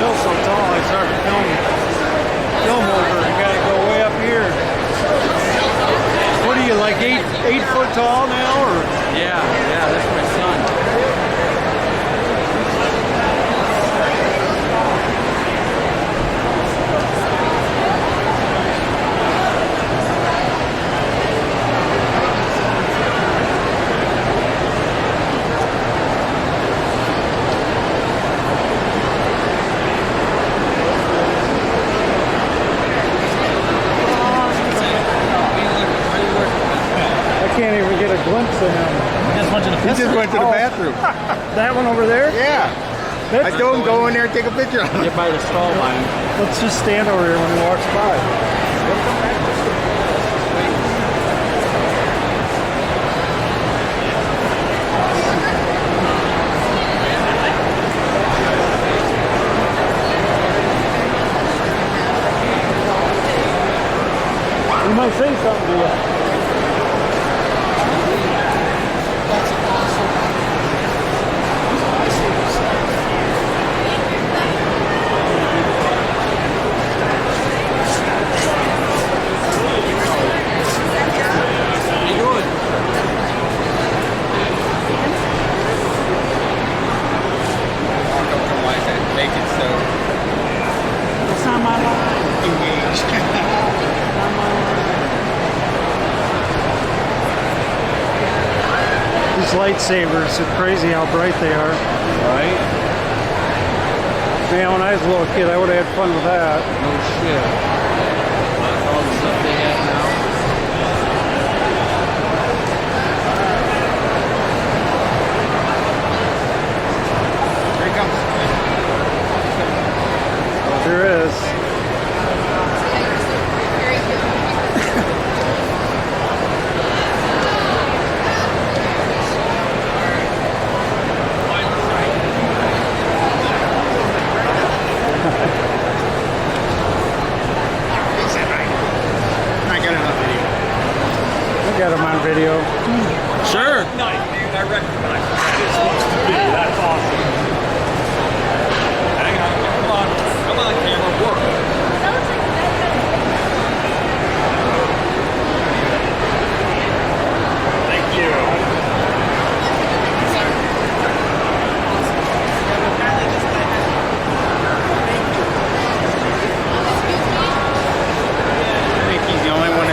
Phil's so tall, I started film over and got to go way up here. What are you, like 8 foot tall now, or? Yeah, that's my son. I can't even get a glimpse of him. He just went to the bathroom. That one over there? Yeah. I told him go in there and take a picture of him. Get by the stall line. Let's just stand over here when he walks by. He might say something to you. Make it so It's not my line. engaged. Not my line. These lightsabers are crazy how bright they are. Right? Man, when I was a little kid, I would have had fun with that. No shit. All the stuff they have now. Here he comes. There is. I got enough video. We got him on video. Sure. Nice, dude. I recognize it. It's supposed to be. That's awesome. Hang on. Come on, camera. Work. Thank you. I think he's the only one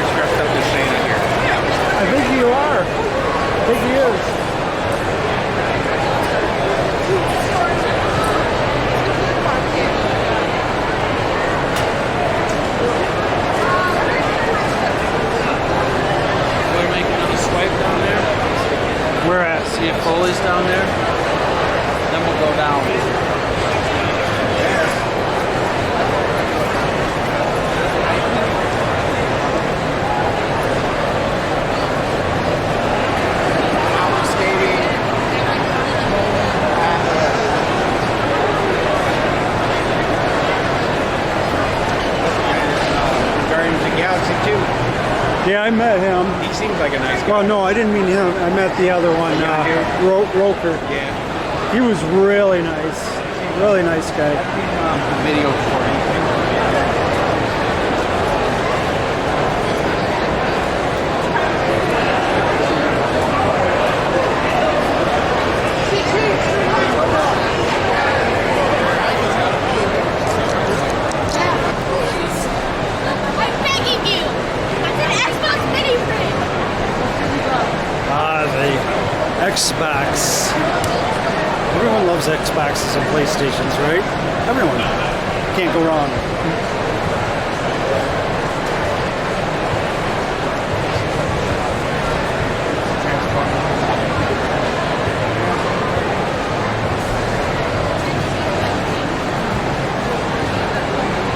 See if Foley's down there? Then we'll go down. Yeah, I met him. He seems like a nice guy. Well, no, I didn't mean him. I met the other one, Roker. Yeah. He was really nice. Really nice guy. Video for him. I'm begging you. That's an Xbox mini fridge. The Xbox. Everyone loves Xboxes and PlayStations, right? Everyone. Can't go wrong.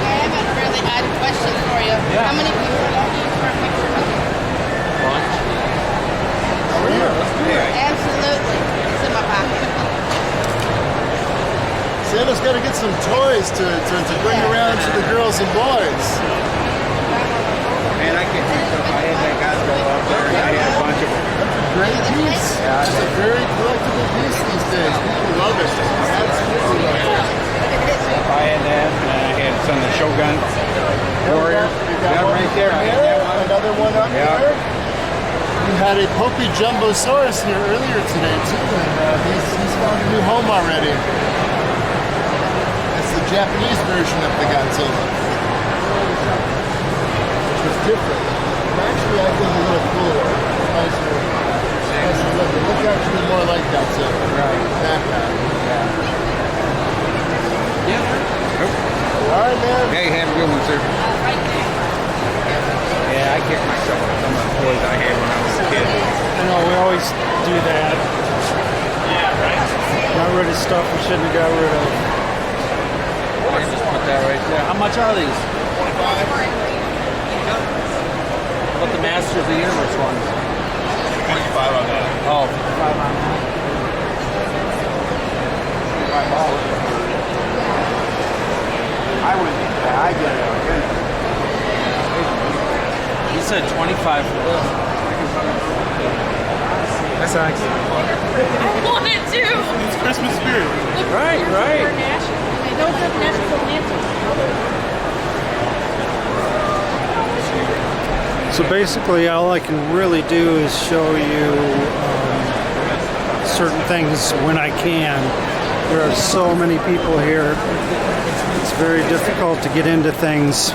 I have a really odd question for you. Yeah. How many people are looking for a picture of you? Lunch. Absolutely. It's in my pocket. Santa's got to get some toys to bring around to the girls and boys. Man, I can't think if I had that Costco up there. I had a bunch of them. Great piece. Yeah, It's a very collectible piece these days. People love it. Absolutely love it. If I had that, and I had some of the Shogun Warrior. You got Yeah, one right there. I had there, that one. another one up Yeah. there. You had a Popey Jumbosaurus here earlier today too, and he's found a new home already. That's the Japanese version of the Godzilla, which was different. Actually, I think a little cooler, nicer looking. Look actually more like Godzilla. Right. That guy. Yeah. All right, man. Hey, have a good one, sir. Yeah, I kick myself with some of the toys I had when I was a kid. I know, we always do that. Yeah, right? Got rid of stuff we shouldn't have got rid of. I can just put that right there. How much are these? 25. What the Masters of the Universe ones? 25 on that. Oh, 55 on that. I wouldn't get that. I get it. You said 25 for this. That's actually I wanted to. It's Christmas spirit. Right, right. I don't have national anthem. So basically, all I can really do is show you certain things when I can. There are so many people here. It's very difficult to get into things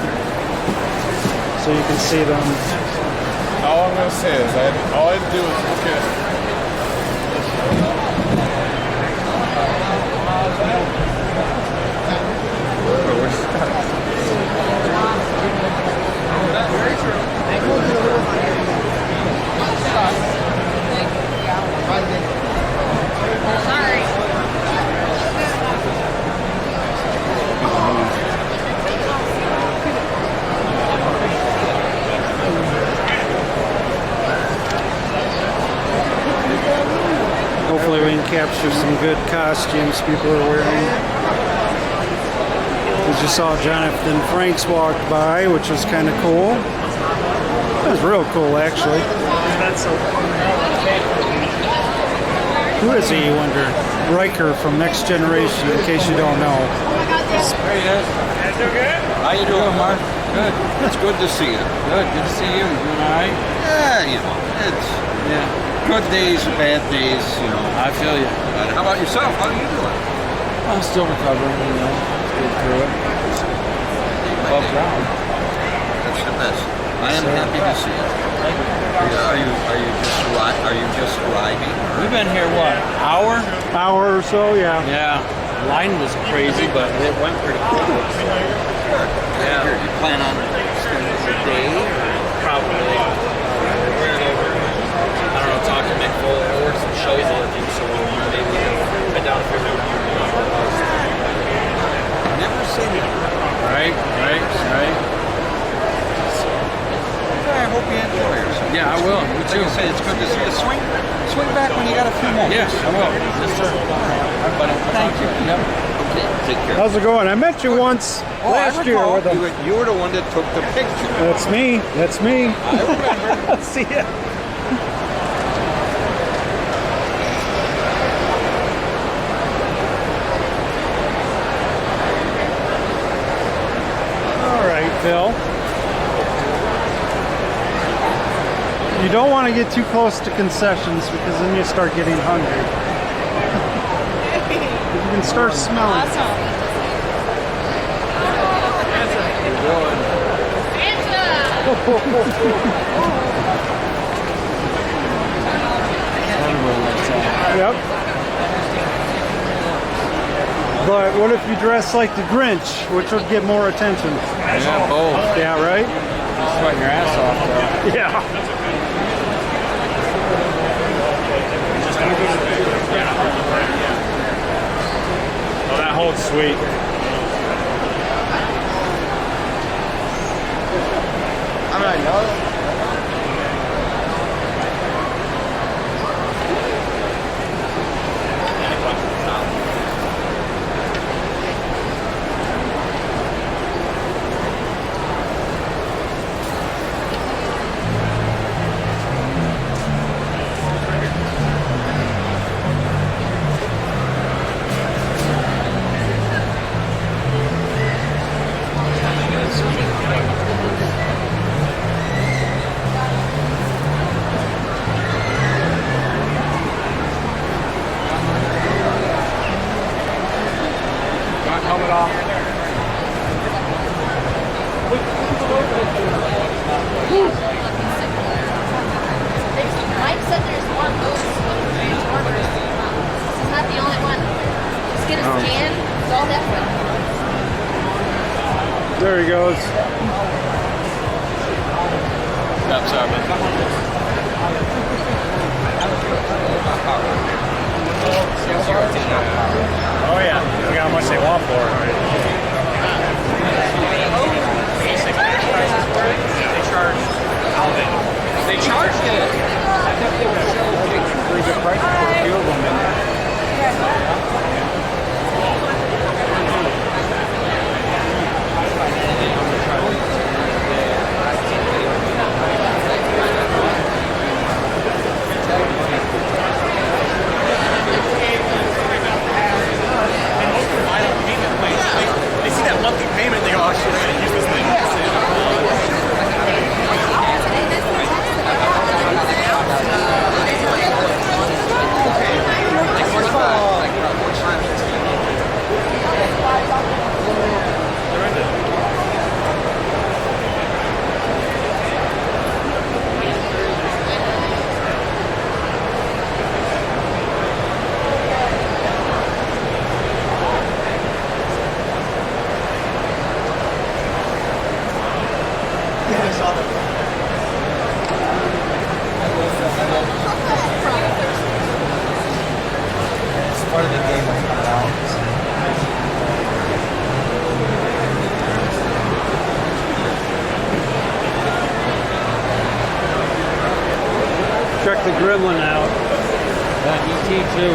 so you can see them. All I'm gonna say is, all I do is look at. Sorry. Hopefully we can capture some good costumes people are wearing. We just saw Jonathan Frakes walked by, which was kind of cool. That was real cool, actually. Who is he, you wonder? Riker from Next Generation, in case you don't know. There he is. How you doing, Mark? Good. It's good to see you. Good. Good to see you. You doing all right? Yeah, you know, it's good days, bad days, you know. I feel you. But how about yourself? How are you doing? I'm still recovering, you know. Get through it. Above ground. That's the best. I am happy to see you. Are you just arriving? We've been here, what, hour? Hour or so, yeah. Yeah. Line was crazy, but it went pretty quickly. Yeah. Here, you plan on spending the day? Probably. I don't know, talk to Mick Foley. I work some shows all the time. few moments. Yes, I will. Yes, sir. Thank you. Yep. Okay, take care. How's it going? I met you once last year recall. with a... You were the one that took the picture. That's me. That's me. I remember. See ya. All right, Phil. You don't want to get too close to concessions because then you start getting hungry. You can start smelling. Yep. But what if you dress like the Grinch, which would get more attention? Yeah, both. Yeah, right? You're sweating your ass off, though. Yeah. Oh, that holds sweet. I mean, I know. Helmet off. Mike said there's more boots with Transformers. This is not the only one. Just get a scan. It's all different. There he goes. That's Oh yeah, look how much they want for it. They charged it. I thought they were a pretty good price for a few of them in there. They see that monthly payment, they go, oh shit, I gotta use this thing. Part of the game was not out. Check the gremlin out. That ET too.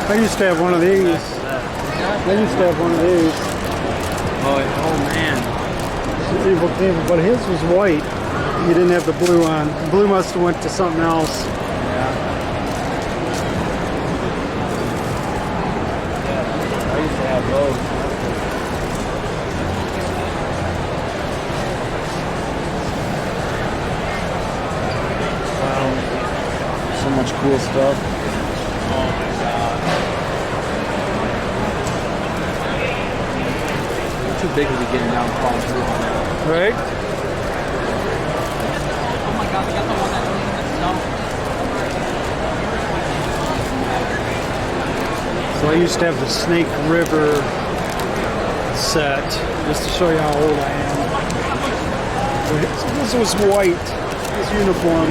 I used to have one of these. I used to have one of these. Oh man. But his was white. You didn't have the blue on. The blue must have went to something else. Yeah. I used to have those. Wow. So much cool stuff. Oh my god. Too big to be getting down falling through on that. Right? Oh my god, we got the one that's So I used to have the Snake River set, just to show you how old I am. This was white, his uniform.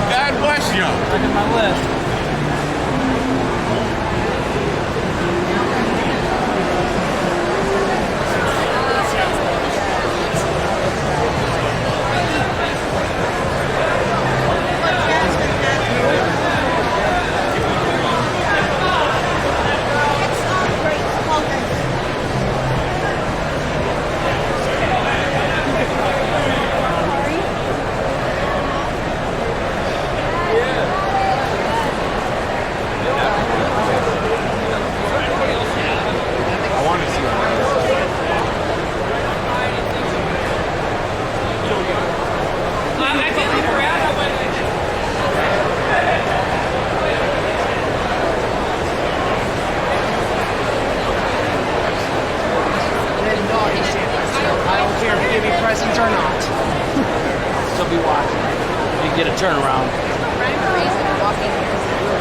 God bless you. Look at my list. presents or not. Still be watching. You get a turnaround. Rhyme or reason walking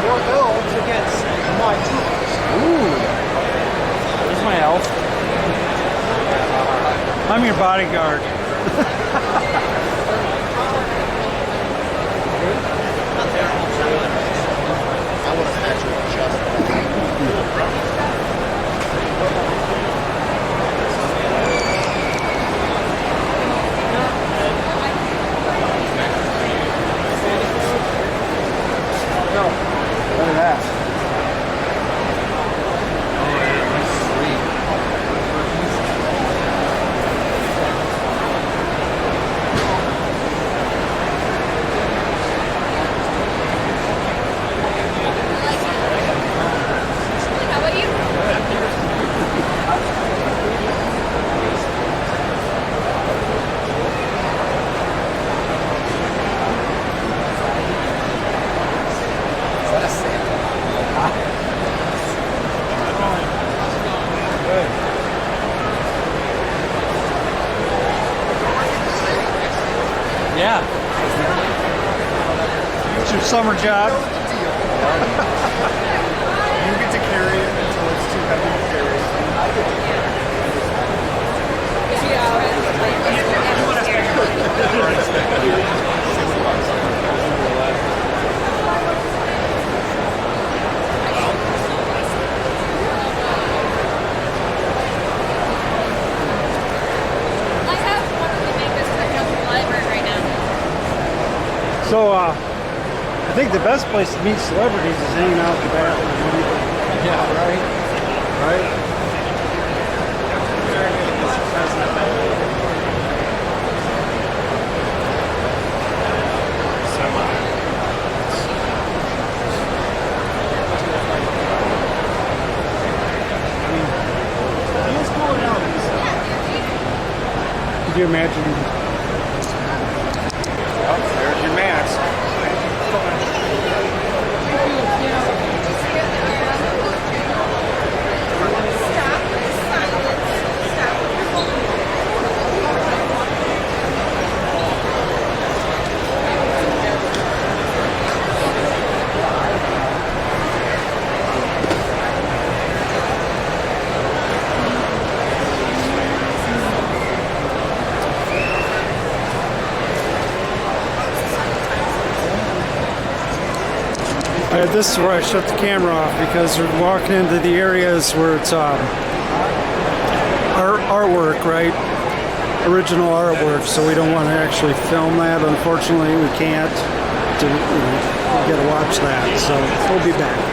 Your elves against my teams. Ooh. There's my elf. I'm your bodyguard. I would have actually just. Look at that. Oh, yeah, that's sweet. How about you? Yeah. It's your summer job. You get to carry it until it's too heavy to carry. I have one of the biggest pickup in the library right now. So, I think the best place to meet celebrities is hanging out in the bathroom. Yeah, right? Right? Could you imagine? There's your mask. this is where I shut the camera off because we're walking into the areas where it's artwork, right? Original artwork, so we don't want to actually film that. Unfortunately, we can't. We got to watch that, so we'll be back.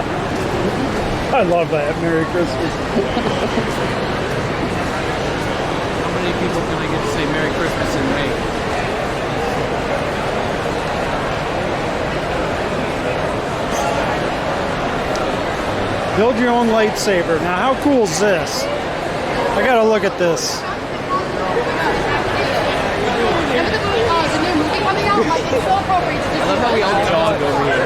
I love that. Merry Christmas. How many people can I get to say Merry Christmas in May? Build your own lightsaber. Now, how cool is this? I gotta look at this. The new movie coming out, like, it's so appropriate to I love how we all jog over here.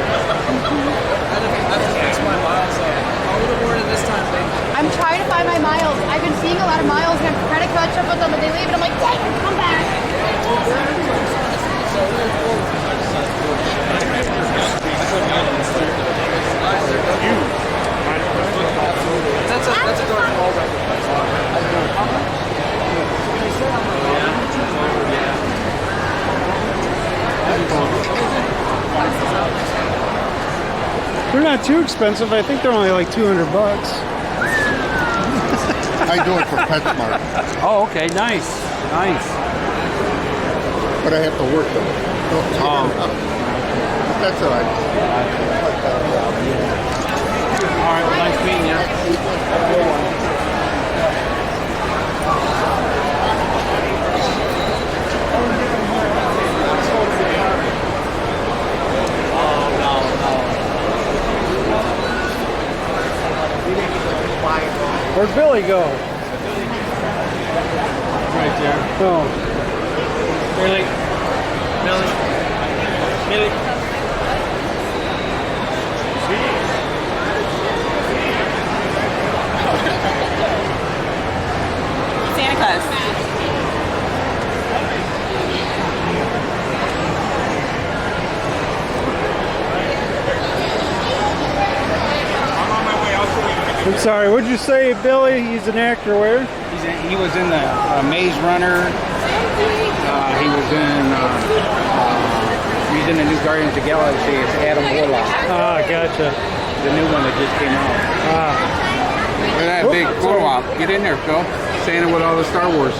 That's my miles up. I would have worn it this time, babe. I'm trying to find my miles. I've been seeing a lot of miles and I'm trying to catch up with them, but they leave and I'm like, dang, come back. That's a dark ball record. They're not too expensive. I think they're only like $200. I do it for PetSmart, Oh, okay, nice. Nice. but I have to work them. That's all right. All right, well, nice meeting you. Where'd Billy go? Right there. Oh. Billy. Santa Claus. I'm sorry, what'd you say, Billy? He's an actor where? He was in the Maze Runner. He's in the new Guardians of the Galaxy. It's Adam Warlock, Ah, gotcha. the new one that just came out. Ah. Look at that big photo op. Get in there, Phil. Santa with all the Star Wars.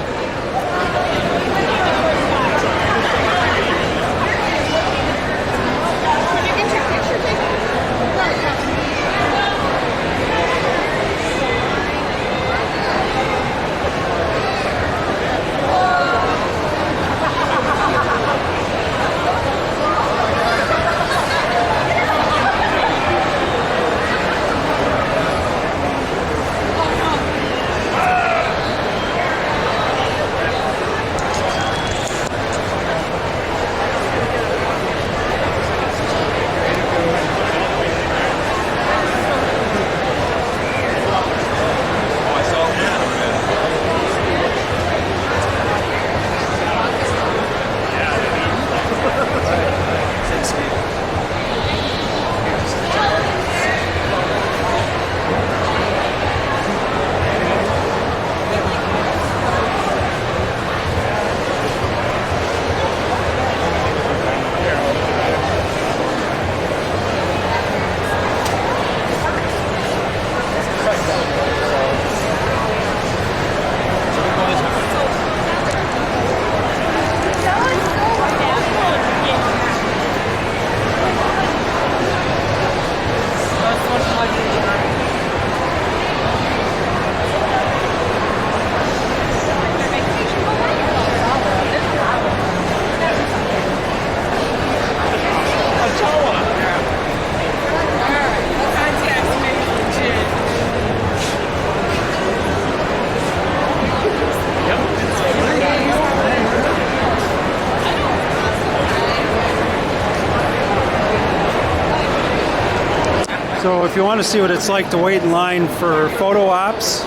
So if you want to see what it's like to wait in line for photo ops,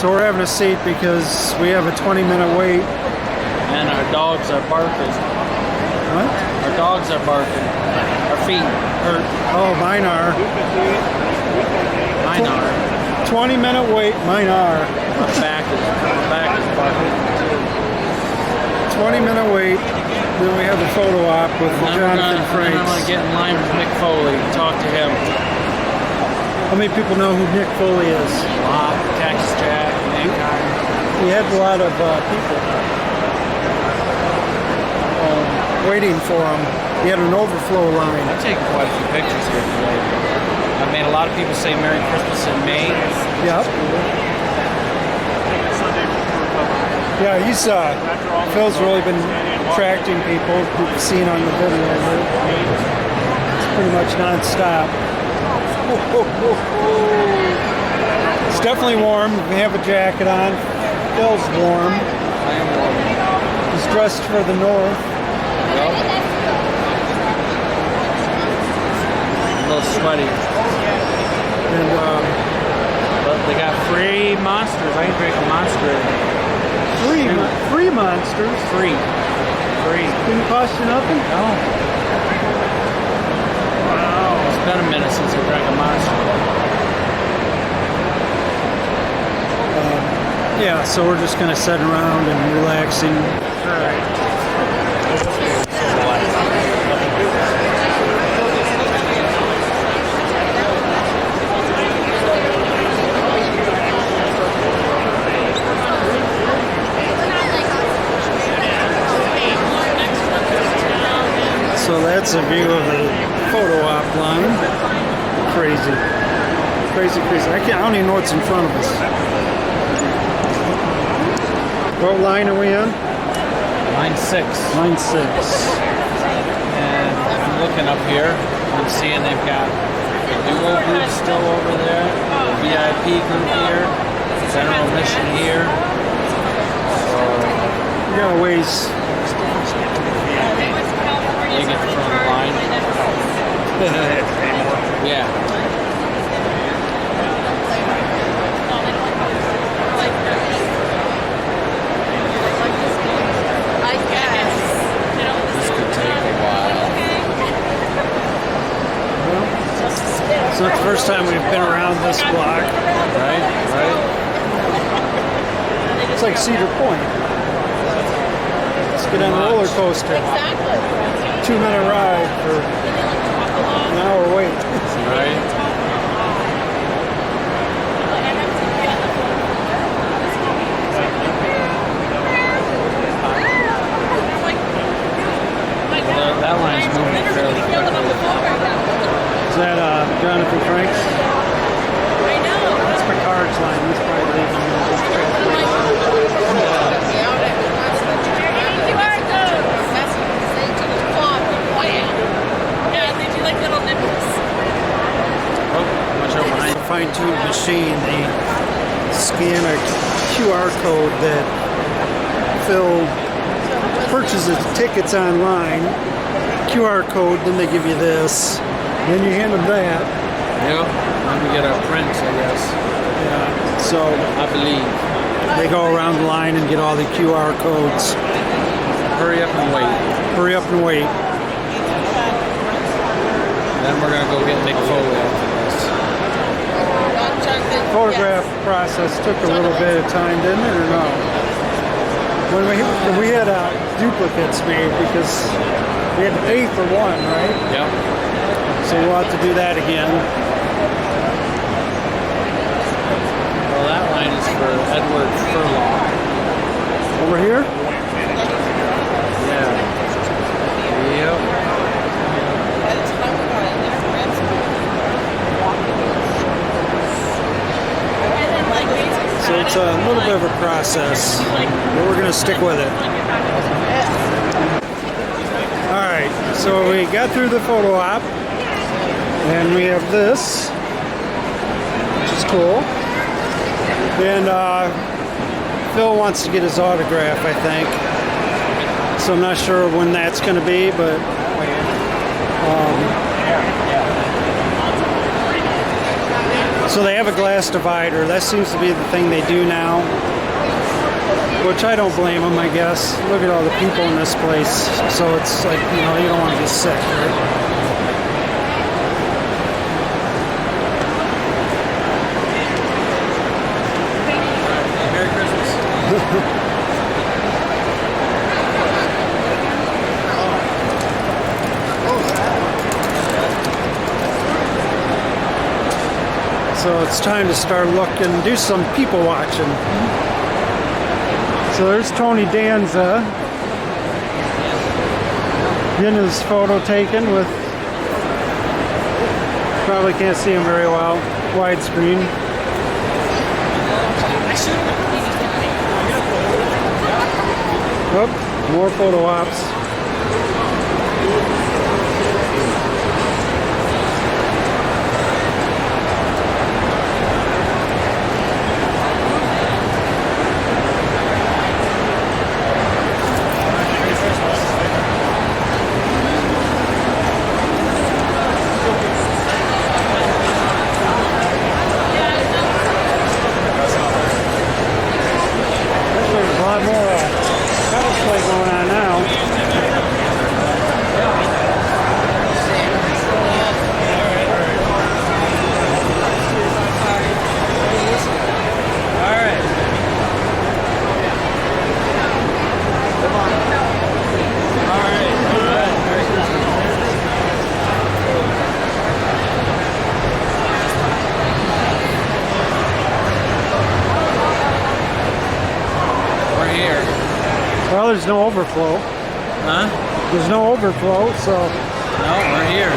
So we're having a seat because we have a 20-minute wait. And our dogs are barking. What? Our dogs are barking. Our feet hurt. Oh, mine are. Mine are. 20-minute wait, mine are. My back is barking. 20-minute wait. Then we have the photo op with Jonathan Frakes. I'm gonna get in line with Mick Foley and talk to him. How many people know who Nick Foley is? Cactus Jack, Mankind. He had a lot of people waiting for him. He had an overflow line. I've taken quite a few pictures here today. I've made a lot of people say Merry Christmas in May. Yep. Yeah, he's Phil's really been attracting people. You've seen on the video. It's pretty much non-stop. It's definitely warm. We have a jacket on. Phil's warm. I am warm. He's dressed for the north. Well, a little sweaty. And But they got free monsters. I can drink a monster. free monsters. Free. Didn't cost you nothing? No. Wow. It's been a minute since I drank a monster. Yeah, so we're just kind of sitting around and relaxing. All right. So that's a view of the photo op line. Crazy. I don't even know what's in front of us. What line are we on? Line 6. Line 6. And I'm looking up here. I'm seeing they've got the duo group still over there, the VIP group here, general admission here. We got a ways. They get the front of the line. Yeah. I guess. This could take a while. So it's the first time we've been around this block. Right? It's like Cedar Point. Let's get on the roller coaster. Exactly. 2-minute ride for an hour wait. Right? That line's moving fairly quickly. Is that Jonathan Frakes? That's Picard's line. He's probably leaving. Fine-tuned machine. They scan a QR code that Phil purchases tickets online. QR code, then they give you this. Then you hand them that. Yep. Then we get our prints, I guess. Yeah. So I believe. they go around the line and get all the QR codes. Hurry up and wait. Hurry up and wait. Then we're gonna go get Mick Foley after this. Photograph process took a little bit of time, didn't it, or no? When we had duplicates made because we had to pay for one, right? Yep. So we'll have to do that again. Well, that line is for Edward Furlong. Over here? Yeah. Yep. So it's a little bit of a process, but we're going to stick with it. Alright, so we got through the photo op, and we have this, which is cool. And Phil wants to get his autograph, I think. So I'm not sure when that's going to be, but So they have a glass divider. That seems to be the thing they do now. Which I don't blame them, I guess. Look at all the people in this place. So it's like, you know, you don't want to get sick, right? Merry Christmas. So it's time to start looking, do some people watching. So there's Tony Danza getting his photo taken with, probably can't see him very well, widescreen. Oh, more photo ops. Well, there's no overflow. Huh? There's no overflow, so... No, we're here.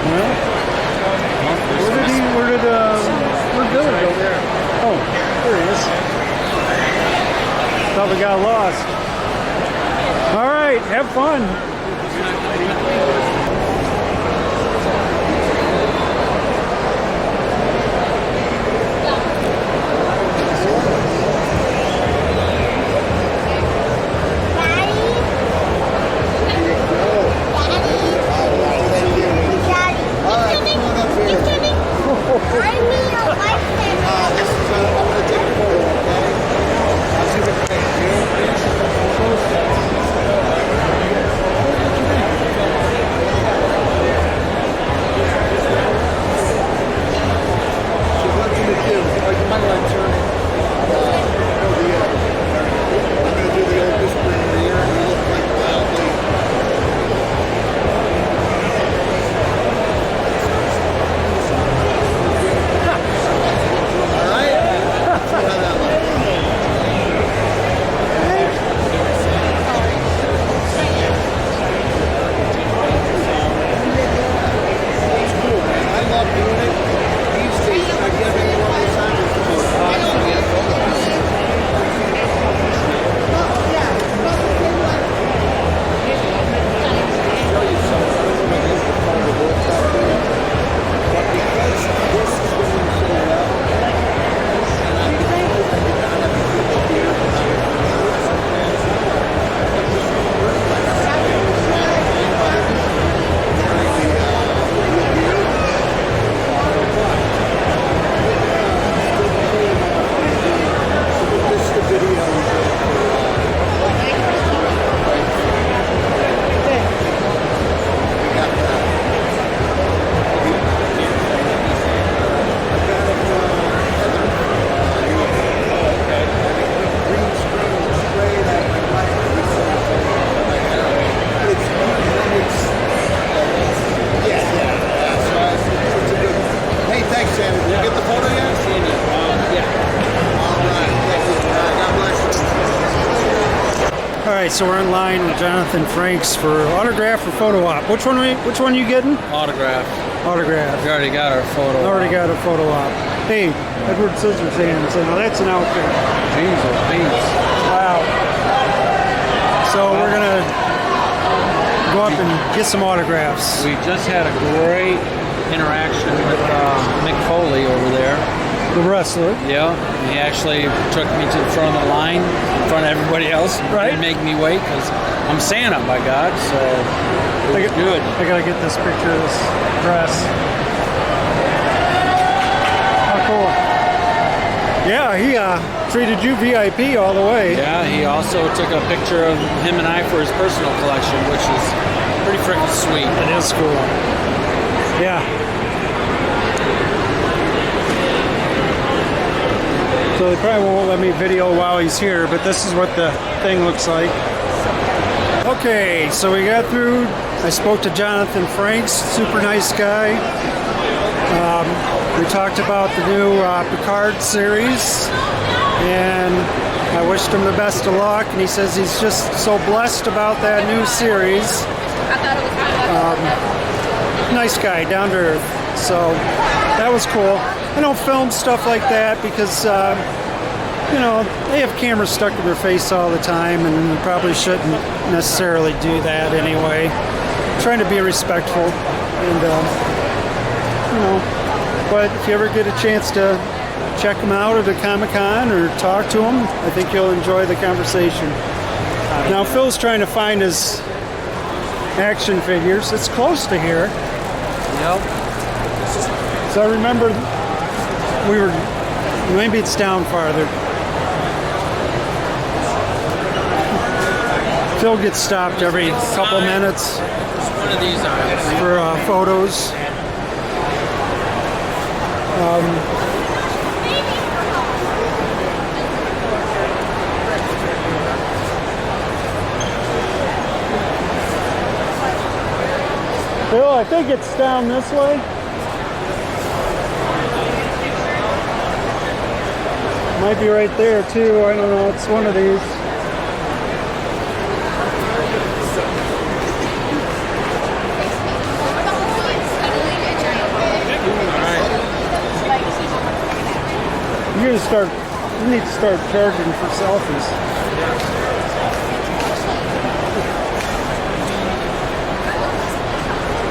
Well, where'd Billy go? Oh, there he is. Thought we got lost. All right, have fun. So we're in line with Jonathan Frakes for autograph or photo op. Which one are you getting? Autograph. Autograph. We already got our photo. Already got a photo op. Hey, Edward Scissorhands. So now that's an outfit. Jesus, beats. Wow. So we're gonna go up and get some autographs. We just had a great interaction with Mick Foley over there. The wrestler. Yeah, he actually took me to the front of the line, in front of everybody else. Right. Didn't make me wait because I'm Santa, by God. So it was good. I gotta get this picture of this dress. How cool. Yeah, he treated you VIP all the way. Yeah, he also took a picture of him and I for his personal collection, which is pretty freaking sweet. It is cool. Yeah. So they probably won't let me video while he's here, but this is what the thing looks like. Okay, so we got through. I spoke to Jonathan Frakes, super nice guy. We talked about the new Picard series, and I wished him the best of luck, and he says he's just so blessed about that new series. Nice guy, down to earth. So that was cool. I don't film stuff like that because, you know, they have cameras stuck in their face all the time, and we probably shouldn't necessarily do that anyway. I'm trying to be respectful, and, you know, but if you ever get a chance to check them out at a Comic-Con or talk to them, I think you'll enjoy the conversation. Now, Phil's trying to find his action figures. It's close to here. Yep. So I remember maybe it's down farther. Phil gets stopped every couple minutes One of these aisles. for photos. Phil, I think it's down this way. Might be right there too. I don't know. It's one of these. You need to start charging for selfies.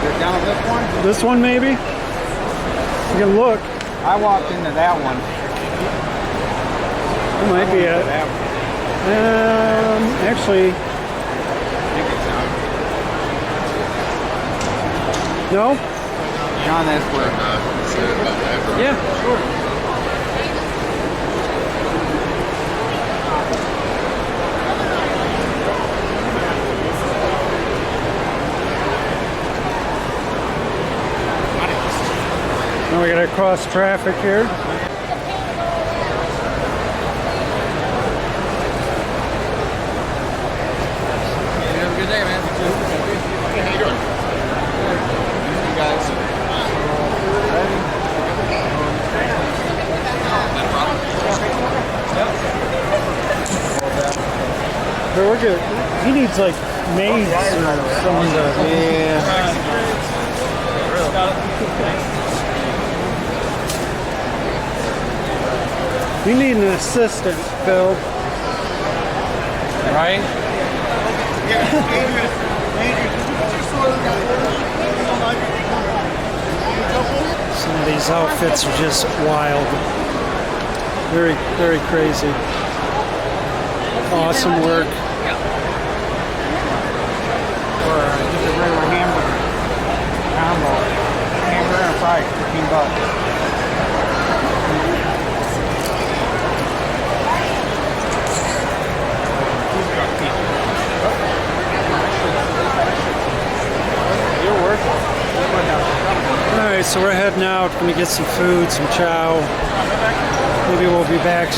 You're down this one? This one maybe? You can look. I walked into that one. It might be it. That one. Actually, I think it's down. no? John, that's where. Yeah, sure. Now we gotta cross traffic here. Have a good day, man. Hey, how you doing? You guys. But we're good. He needs like maids or someone to. You need an assistant, Phil. Right? Some of these outfits are just wild. Very, very crazy. Awesome work. Or just a regular hamburger combo. Hamburger and fries, $15. Alright, so we're heading out. Gonna get some food, some chow. Maybe we'll be back.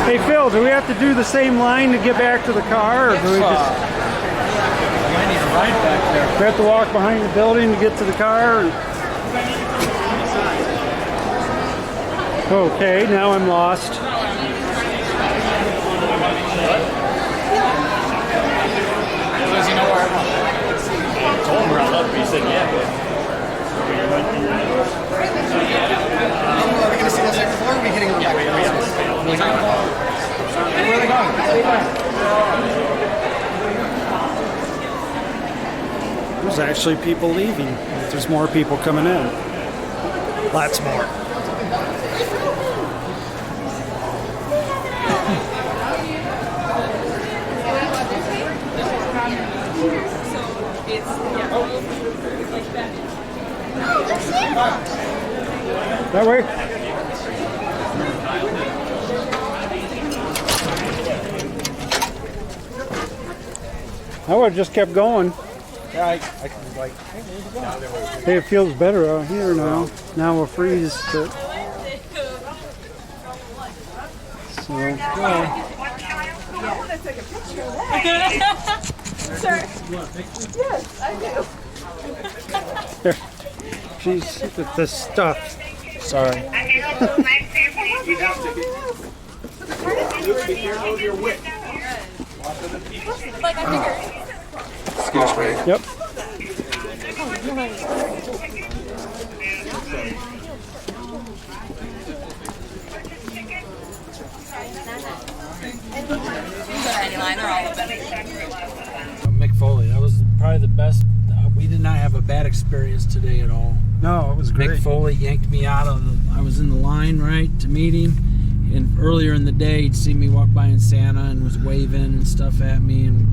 Hey Phil, do we have to do the same line to get back to the car, or do we just? I need a ride back there. We have to walk behind the building to get to the car? Okay, now I'm lost. Does he know where I'm at? I told him where I left, but he said, yeah. Are we going to see the second floor, or are we hitting on the back? actually people leaving. There's more people coming in. Lots more. That way? I would have just kept going. Yeah, I can like. Hey, it feels better out here now. Now we'll freeze. But... So, Yes, I do. here. She's at this stuff. Sorry. Like I figured. Excuse me. Yep. Mick Foley, that was probably the best. We did not have a bad experience today at all. No, it was great. Mick Foley yanked me out of I was in the line, right, to meet him. And earlier in the day, he'd seen me walk by in Santa and was waving and stuff at me, and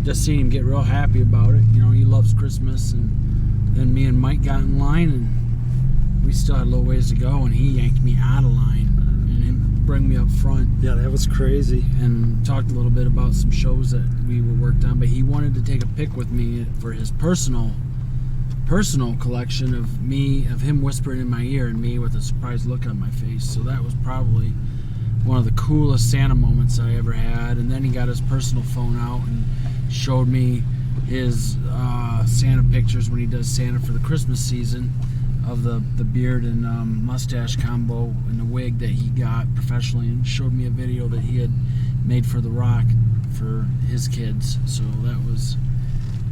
just seen him get real happy about it. You know, he loves Christmas. And then me and Mike got in line, and we still had a little ways to go, and he yanked me out of line and him bring me up front. Yeah, that was crazy. And talked a little bit about some shows that we were worked on, but he wanted to take a pic with me for his personal collection of him whispering in my ear and me with a surprised look on my face. So that was probably one of the coolest Santa moments I ever had. And then he got his personal phone out and showed me his Santa pictures when he does Santa for the Christmas season, of the beard and mustache combo and the wig that he got professionally, and showed me a video that he had made for The Rock for his kids. So that was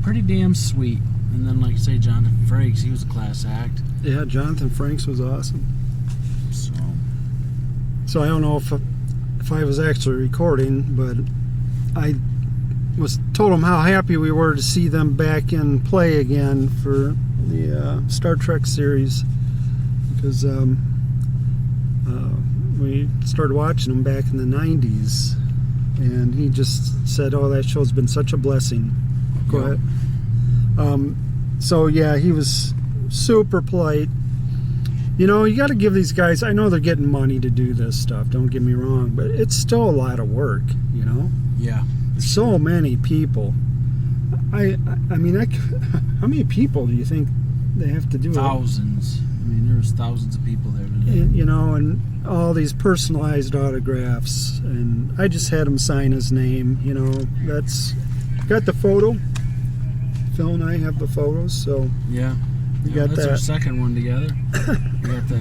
pretty damn sweet. And then, like I say, Jonathan Frakes, he was a class act. Yeah, Jonathan Frakes was awesome. So I don't know if I was actually recording, but I told them how happy we were to see them back in play again for the Star Trek series, because we started watching them back in the 90s, and he just said, "Oh, that show's been such a blessing." Go ahead. So yeah, he was super polite. You know, you got to give these guys, I know they're getting money to do this stuff, don't get me wrong, but it's still a lot of work, you know? Yeah. So many people. I mean, how many people do you think they have to do? Thousands. I mean, there's thousands of people there today. You know, and all these personalized autographs, and I just had him sign his name, you know. Got the photo. Phil and I have the photos, so yeah. That's our second one together. We got the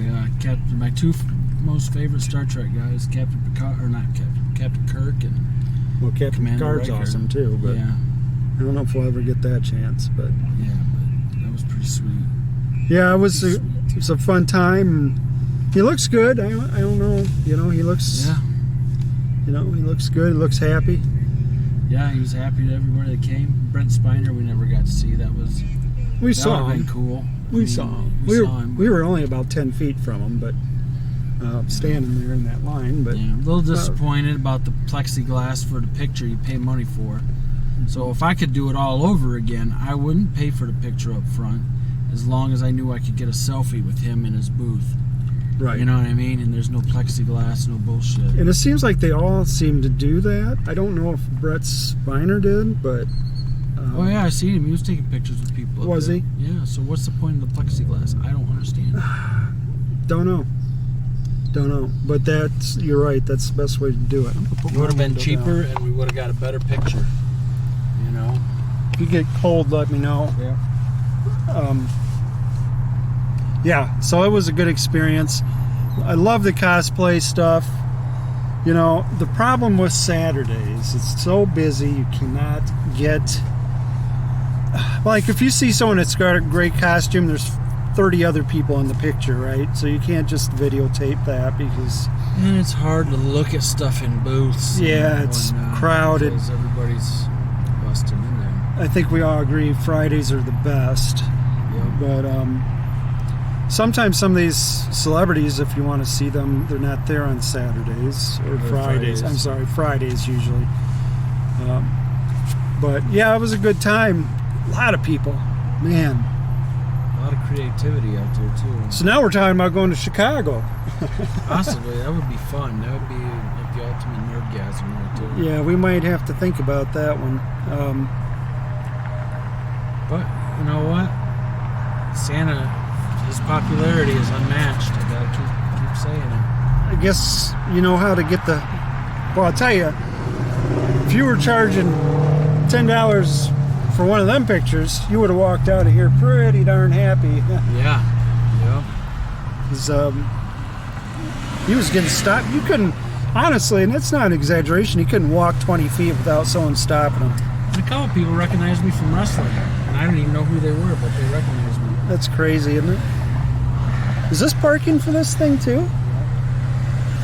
my two most favorite Star Trek guys, Captain Picard, or not Captain Kirk, and Captain Commander Picard's Riker. awesome too. But yeah, I don't know if we'll ever get that chance. But yeah, but that was pretty sweet. Yeah, it was a fun time. And he looks good. I don't know. You know, he looks. Yeah. You know, he looks good. He looks happy. Yeah, he was happy to everywhere they came. Brent Spiner, we never got to see. That saw would have him. been cool. We saw him. We were only about 10 feet from him, but standing there in that line. But yeah, a little disappointed about the plexiglass for the picture you pay money for. So if I could do it all over again, I wouldn't pay for the picture up front, as long as I knew I could get a selfie with him in his booth. Right. You know what I mean? And there's no plexiglass, no bullshit. And it seems like they all seem to do that. I don't know if Brett Spiner did, but... oh yeah, I seen him. He was taking pictures with people. Was he? Yeah, so what's the point of the plexiglass? I don't understand. Don't know. But you're right, that's the best way to do it. It would have been cheaper, and we would have got a better picture. You know? If you get cold, let me know. Yeah. Yeah, so it was a good experience. I love the cosplay stuff. You know, the problem with Saturdays, it's so busy, you cannot get... Like, if you see someone that's got a great costume, there's 30 other people in the picture, right? So you can't just videotape that because... And it's hard to look at stuff in booths. Yeah, it's crowded. Because everybody's busting in there. I think we all agree Fridays are the best. Yeah. But sometimes some of these celebrities, if you want to see them, they're not there on Saturdays or Fridays. I'm sorry, Fridays usually. But yeah, it was a good time. A lot of people, man. A lot of creativity out there too. So now we're talking about going to Chicago. Possibly, that would be fun. That would be like the ultimate nerdgasm right there. Yeah, we might have to think about that one. But you know what? Santa, his popularity is unmatched. I gotta keep saying it. I guess you know how to get the. Well, I'll tell you, if you were charging $10 for one of them pictures, you would have walked out of here pretty darn happy. Yeah. Yep. Because he was getting stopped. You couldn't, honestly, and that's not an exaggeration, he couldn't walk 20 feet without someone stopping him. A couple people recognized me from wrestling, and I didn't even know who they were, but they recognized me. That's crazy, isn't it? Is this parking for this thing too?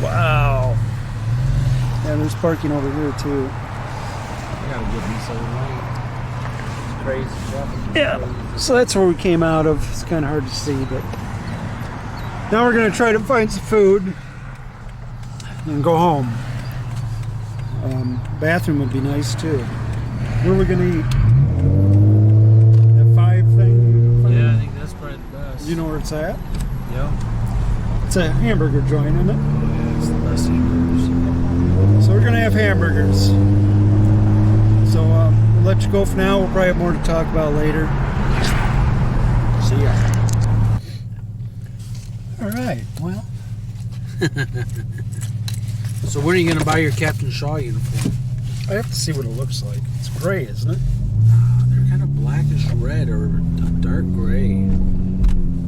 Wow. Yeah, there's parking over here too. I gotta get me so right. It's crazy traffic. Yeah. So that's where we came out of. It's kind of hard to see, but now we're gonna try to find some food and go home. Bathroom would be nice too. Where are we gonna eat? That 5 thing? Yeah, I think that's probably the best. You know where it's at? Yep. It's a hamburger joint, isn't it? Yeah, it's the best hamburgers. So we're gonna have hamburgers. So we'll let you go for now. We'll probably have more to talk about later. See ya. All right. Well. So when are you gonna buy your Captain Shaw uniform? I have to see what it looks like. It's gray, isn't it? They're kind of blackish red or dark gray.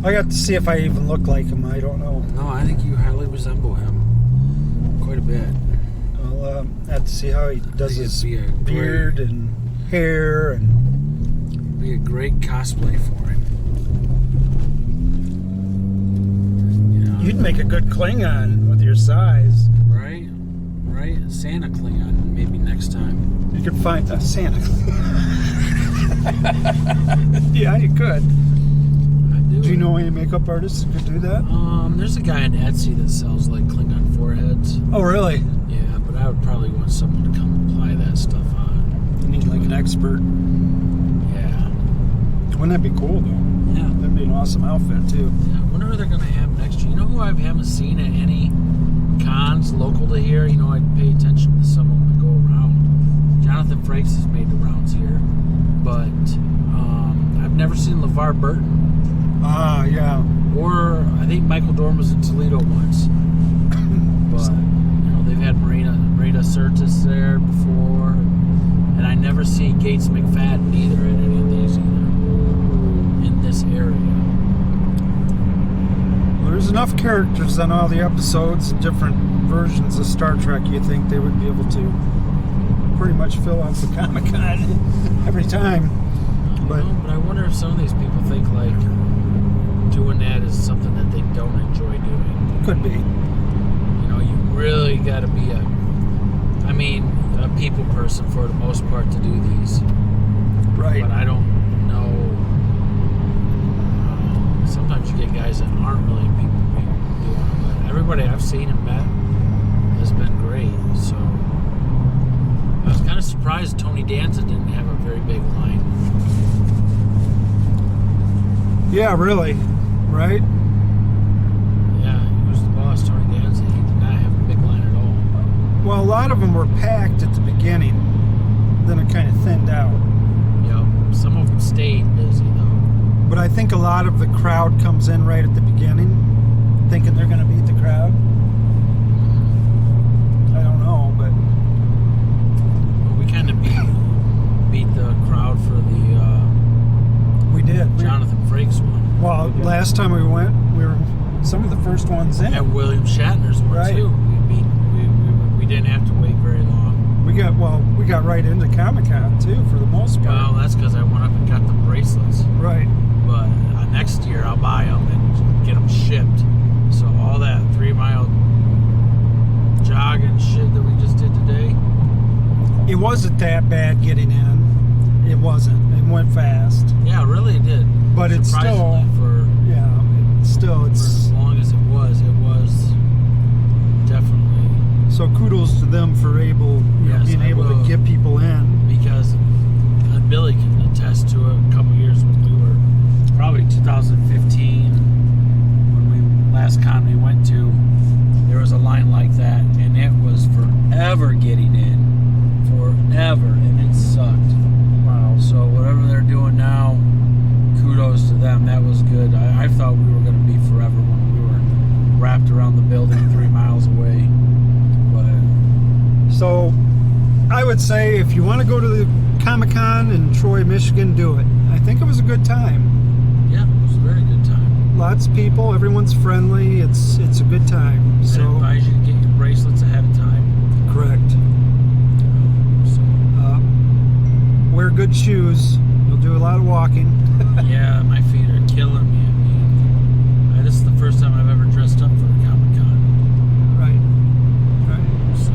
I got to see if I even look like him. I don't know. No, I think you highly resemble him quite a bit. I'll have to see how he does his It'd be a beard and hair and. Be a great cosplay for him. You know, You'd make a good Klingon with your size. right? Right? Santa Klingon maybe next time. You could find a Santa. Yeah, you could. Do you know any makeup artists who could do that? There's a guy on Etsy that sells like Klingon foreheads. Oh, really? Yeah, but I would probably want someone to come apply that stuff on. You need like an expert. Yeah. Wouldn't that be cool, though? Yeah. That'd be an awesome outfit, too. Yeah, I wonder who they're going to have next year. You know who I haven't seen at any cons local to here? You know, I pay attention to some of them that go around. Jonathan Frakes has made the rounds here, but I've never seen LeVar Burton. Ah, yeah. Or I think Michael Dorn was in Toledo once. But, you know, they've had Marina Sirtis there before. And I never see Gates McFadden either at any of these either. In this area. Well, there's enough characters on all the episodes and different versions of Star Trek, you think they would be able to pretty much fill out the Comic-Con every time. But I wonder if some of these people think like doing that is something that they don't enjoy doing. Could be. You know, you really got to be a people person for the most part to do these. Right. But I don't know. Sometimes you get guys that aren't really people doing it. But everybody I've seen and met has been great. So I was kind of surprised Tony Danza didn't have a very big line. Yeah, really. Right? Yeah, he was the boss, Tony Danza. He did not have a big line at all. Well, a lot of them were packed at the beginning. Then it kind of thinned out. Yep. Some of them stayed busy, though. But I think a lot of the crowd comes in right at the beginning, thinking they're going to beat the crowd. I don't know, but... Well, we kind of beat the crowd for the we did. Jonathan Frakes one. Well, last time we went, we were some of the first ones in. And William Shatner's one, Right. too. We didn't have to wait very long. We got right into Comic-Con, too, for the most part. Well, that's because I went up and got the bracelets. Right. But next year I'll buy them and get them shipped. So all that 3-mile jog and shit that we just did today. It wasn't that bad getting in. It wasn't. It went fast. Yeah, really it did. But it's still, Surprisingly, it's for as long as it was definitely. So kudos to them for Yes, being I able will. to get people in. Because Billy can attest to it. A couple years when we were probably 2015 when we last con we went to, there was a line like that, and it was forever getting in, and it sucked. Wow. So whatever they're doing now, kudos to them. That was good. I thought we were going to be forever when we were wrapped around the building 3 miles away. But So I would say if you want to go to the Comic-Con in Troy, Michigan, do it. I think it was a good time. yeah, it was a very good time. Lots of people, everyone's friendly. It's a good time. I So advise you to get your bracelets ahead of time. correct. So, Wear good shoes. You'll do a lot of walking. yeah, my feet are killing me. I mean, this is the first time I've ever dressed up for a Comic-Con. Right. So,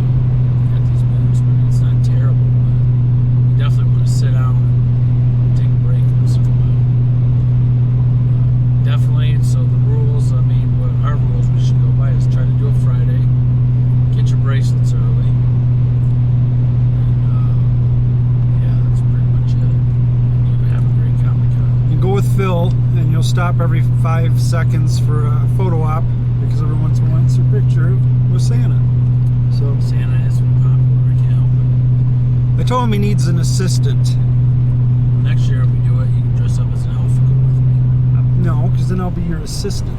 got these boots, but it's not terrible. But you definitely want to sit down and take a break once in a while. Definitely. So the rules, I mean, what our rules we should go by is try to do it Friday. Get your bracelets early. And, yeah, that's pretty much it. And you have a great Comic-Con. You go with Phil, and you'll stop every 5 seconds for a photo op because everyone wants a picture with Santa. So Santa has been popular, I can't help it. I told him he needs an assistant. Next year if we do it, you can dress up as an elf and go with me. No, because then I'll be your assistant.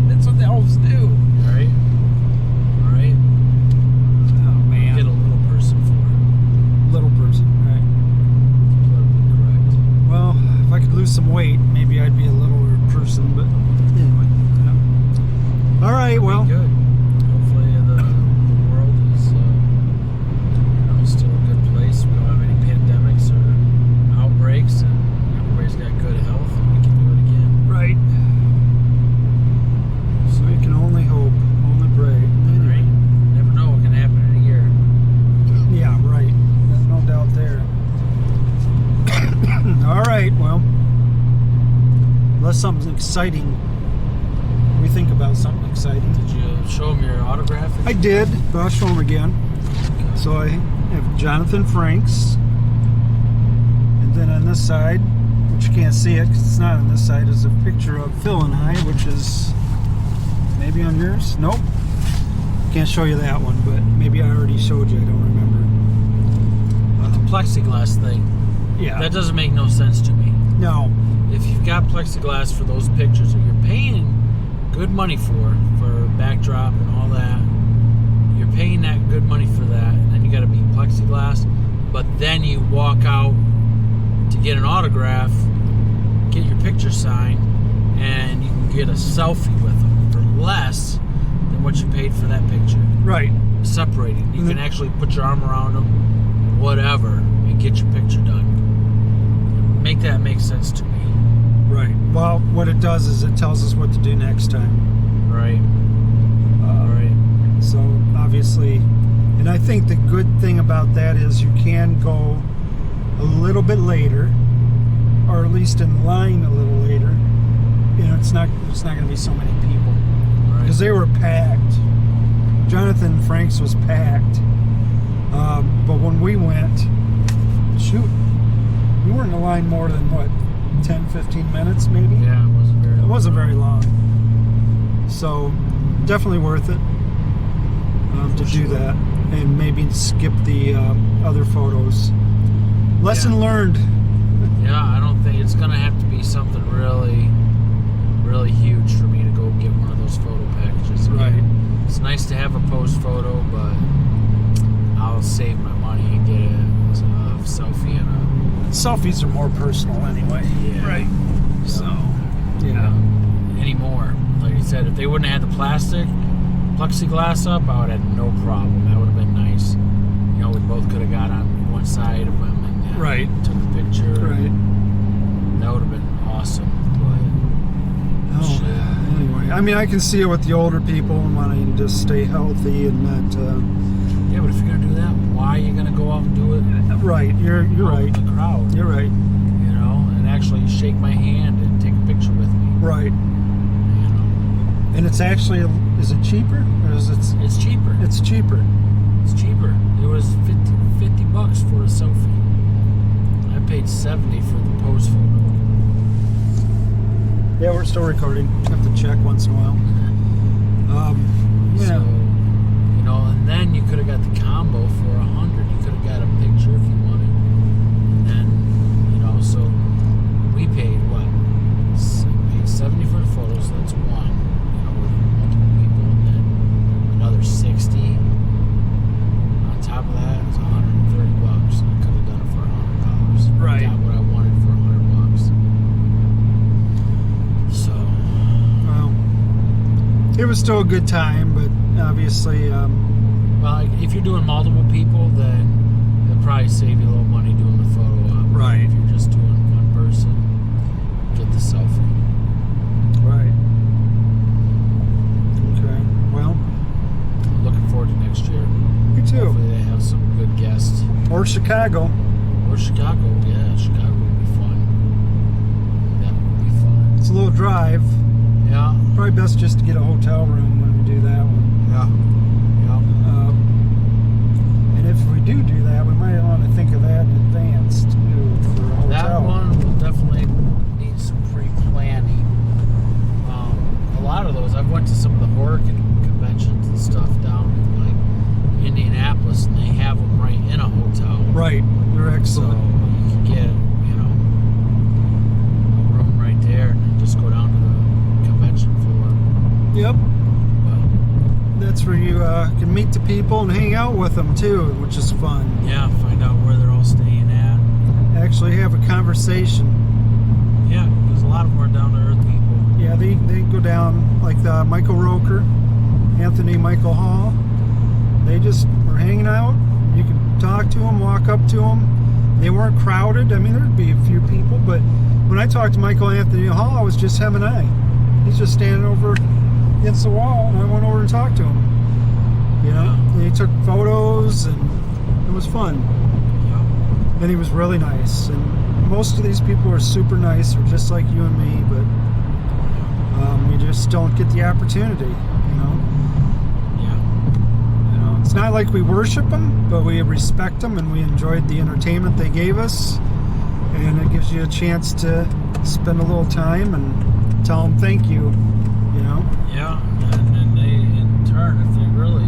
That's what the elves do. Right? Right? Oh man, Get a little person for it. little person, right? Politically correct. Well, if I could lose some weight, maybe I'd be a littler person. But anyway, yeah. All right. Well, Good. Hopefully the world is still a good place. We don't have any pandemics or outbreaks, and everybody's got good health, and we can do it again. right. So you can only hope, only pray. Anyway. Right? Never know what can happen in a year. Yeah, right. There's no doubt there. All right, well, unless something exciting, we think about something exciting. Did you show them your autograph? I did, but I'll show them again. So I have Jonathan Frakes, and then on this side, which you can't see it because it's not on this side, is a picture of Phil and I, which is maybe on yours. Nope, can't show you that one, but maybe I already showed you. I don't remember. The plexiglass thing. Yeah. That doesn't make no sense to me. No. If you've got plexiglass for those pictures that you're paying good money for backdrop and all that, you're paying that good money for that, and then you got to be plexiglass, but then you walk out to get an autograph, get your picture signed, and you can get a selfie with them for less than what you paid for that picture. Right. Separating. You Mm-hmm. can actually put your arm around them, whatever, and get your picture done. Make that make sense to me. Right. Well, what it does is it tells us what to do next time. Right. Right. So obviously, and I think the good thing about that is you can go a little bit later, or at least in line a little later. You know, it's not going to be so many people because they were packed. Jonathan Frakes was packed, but when we went, shoot, we were in the line more than what, 10, 15 minutes maybe. Yeah, it wasn't very long. It wasn't very long. So definitely worth it to do that, and maybe skip the other photos. Lesson learned. Yeah, I don't think it's gonna have to be something really, really huge for me to go get one of those photo packages. Right. It's nice to have a post photo, but I'll save my money and get a selfie and Selfies are more personal anyway. Yeah. Right. So, yeah. anymore. Like you said, if they wouldn't have had the plexiglass up, I would have had no problem. That would have been nice. You know, we both could have got on one side of them and Right. took a picture. Right. That would have been awesome. But Anyway, I mean, I can see it with the older people and wanting to stay healthy and not. yeah, but if you're gonna do that, why why you're gonna go out and do it. Right, you're out right. in the crowd. You're right. You know, and actually shake my hand and take a picture with me. Right. You know, And it's actually, is it cheaper? Or is it? it's cheaper. It's cheaper. It's cheaper. It was $50 for a selfie. I paid $70 for the pose photo. Yeah, we're still recording. Have to check once in a while. Yeah. So, you know, and then you could have got the combo for $100. You could have got a picture if you wanted. And then, you know, so we paid what? We paid $70 for the photos. So that's one. You know, with multiple people, and then another $60. On top of that, it's $130. I could have done it for $100. Right. I got what I wanted for $100. So. Well, it was still a good time, but obviously, Well, if you're doing multiple people, then it'll probably save you a little money doing the photo op. Right. If you're just doing one person, get the selfie. right. Okay. Well, I'm looking forward to next year. me too. Hopefully they have some good guests. Or Chicago. Or Chicago. Yeah, Chicago would be fun. That would be fun. It's a little drive. Yeah. Probably best just to get a hotel room when we do that one. Yeah. Yeah. And if we do that, we might want to think of that in advance too for a hotel. That one will definitely need some pre-planning. A lot of those, I've went to some of the horror conventions and stuff down in like Indianapolis, and they have them right in a hotel. Right. They're So excellent. you can get, you know, a room right there, and then just go down to the convention floor. Yep. But That's where you can meet the people and hang out with them too, which is fun. yeah, find out where they're all staying at. Actually have a conversation. Yeah, because a lot of them are down to earth people. Yeah, they go down like the Michael Roker, Anthony Michael Hall. They just were hanging out. You could talk to them, walk up to them. They weren't crowded. I mean, there'd be a few people, but when I talked to Michael Anthony Hall, it was just him and I. He's just standing over against the wall, and I went over and talked to him. You know, and he took photos, and it was fun. Yeah. And he was really nice. And most of these people are super nice, or just like you and me, but you just don't get the opportunity. You know. Yeah. You know, it's not like we worship them, but we respect them, and we enjoyed the entertainment they gave us. And it gives you a chance to spend a little time and tell them thank you. You know. Yeah, and then they, in turn, if they really,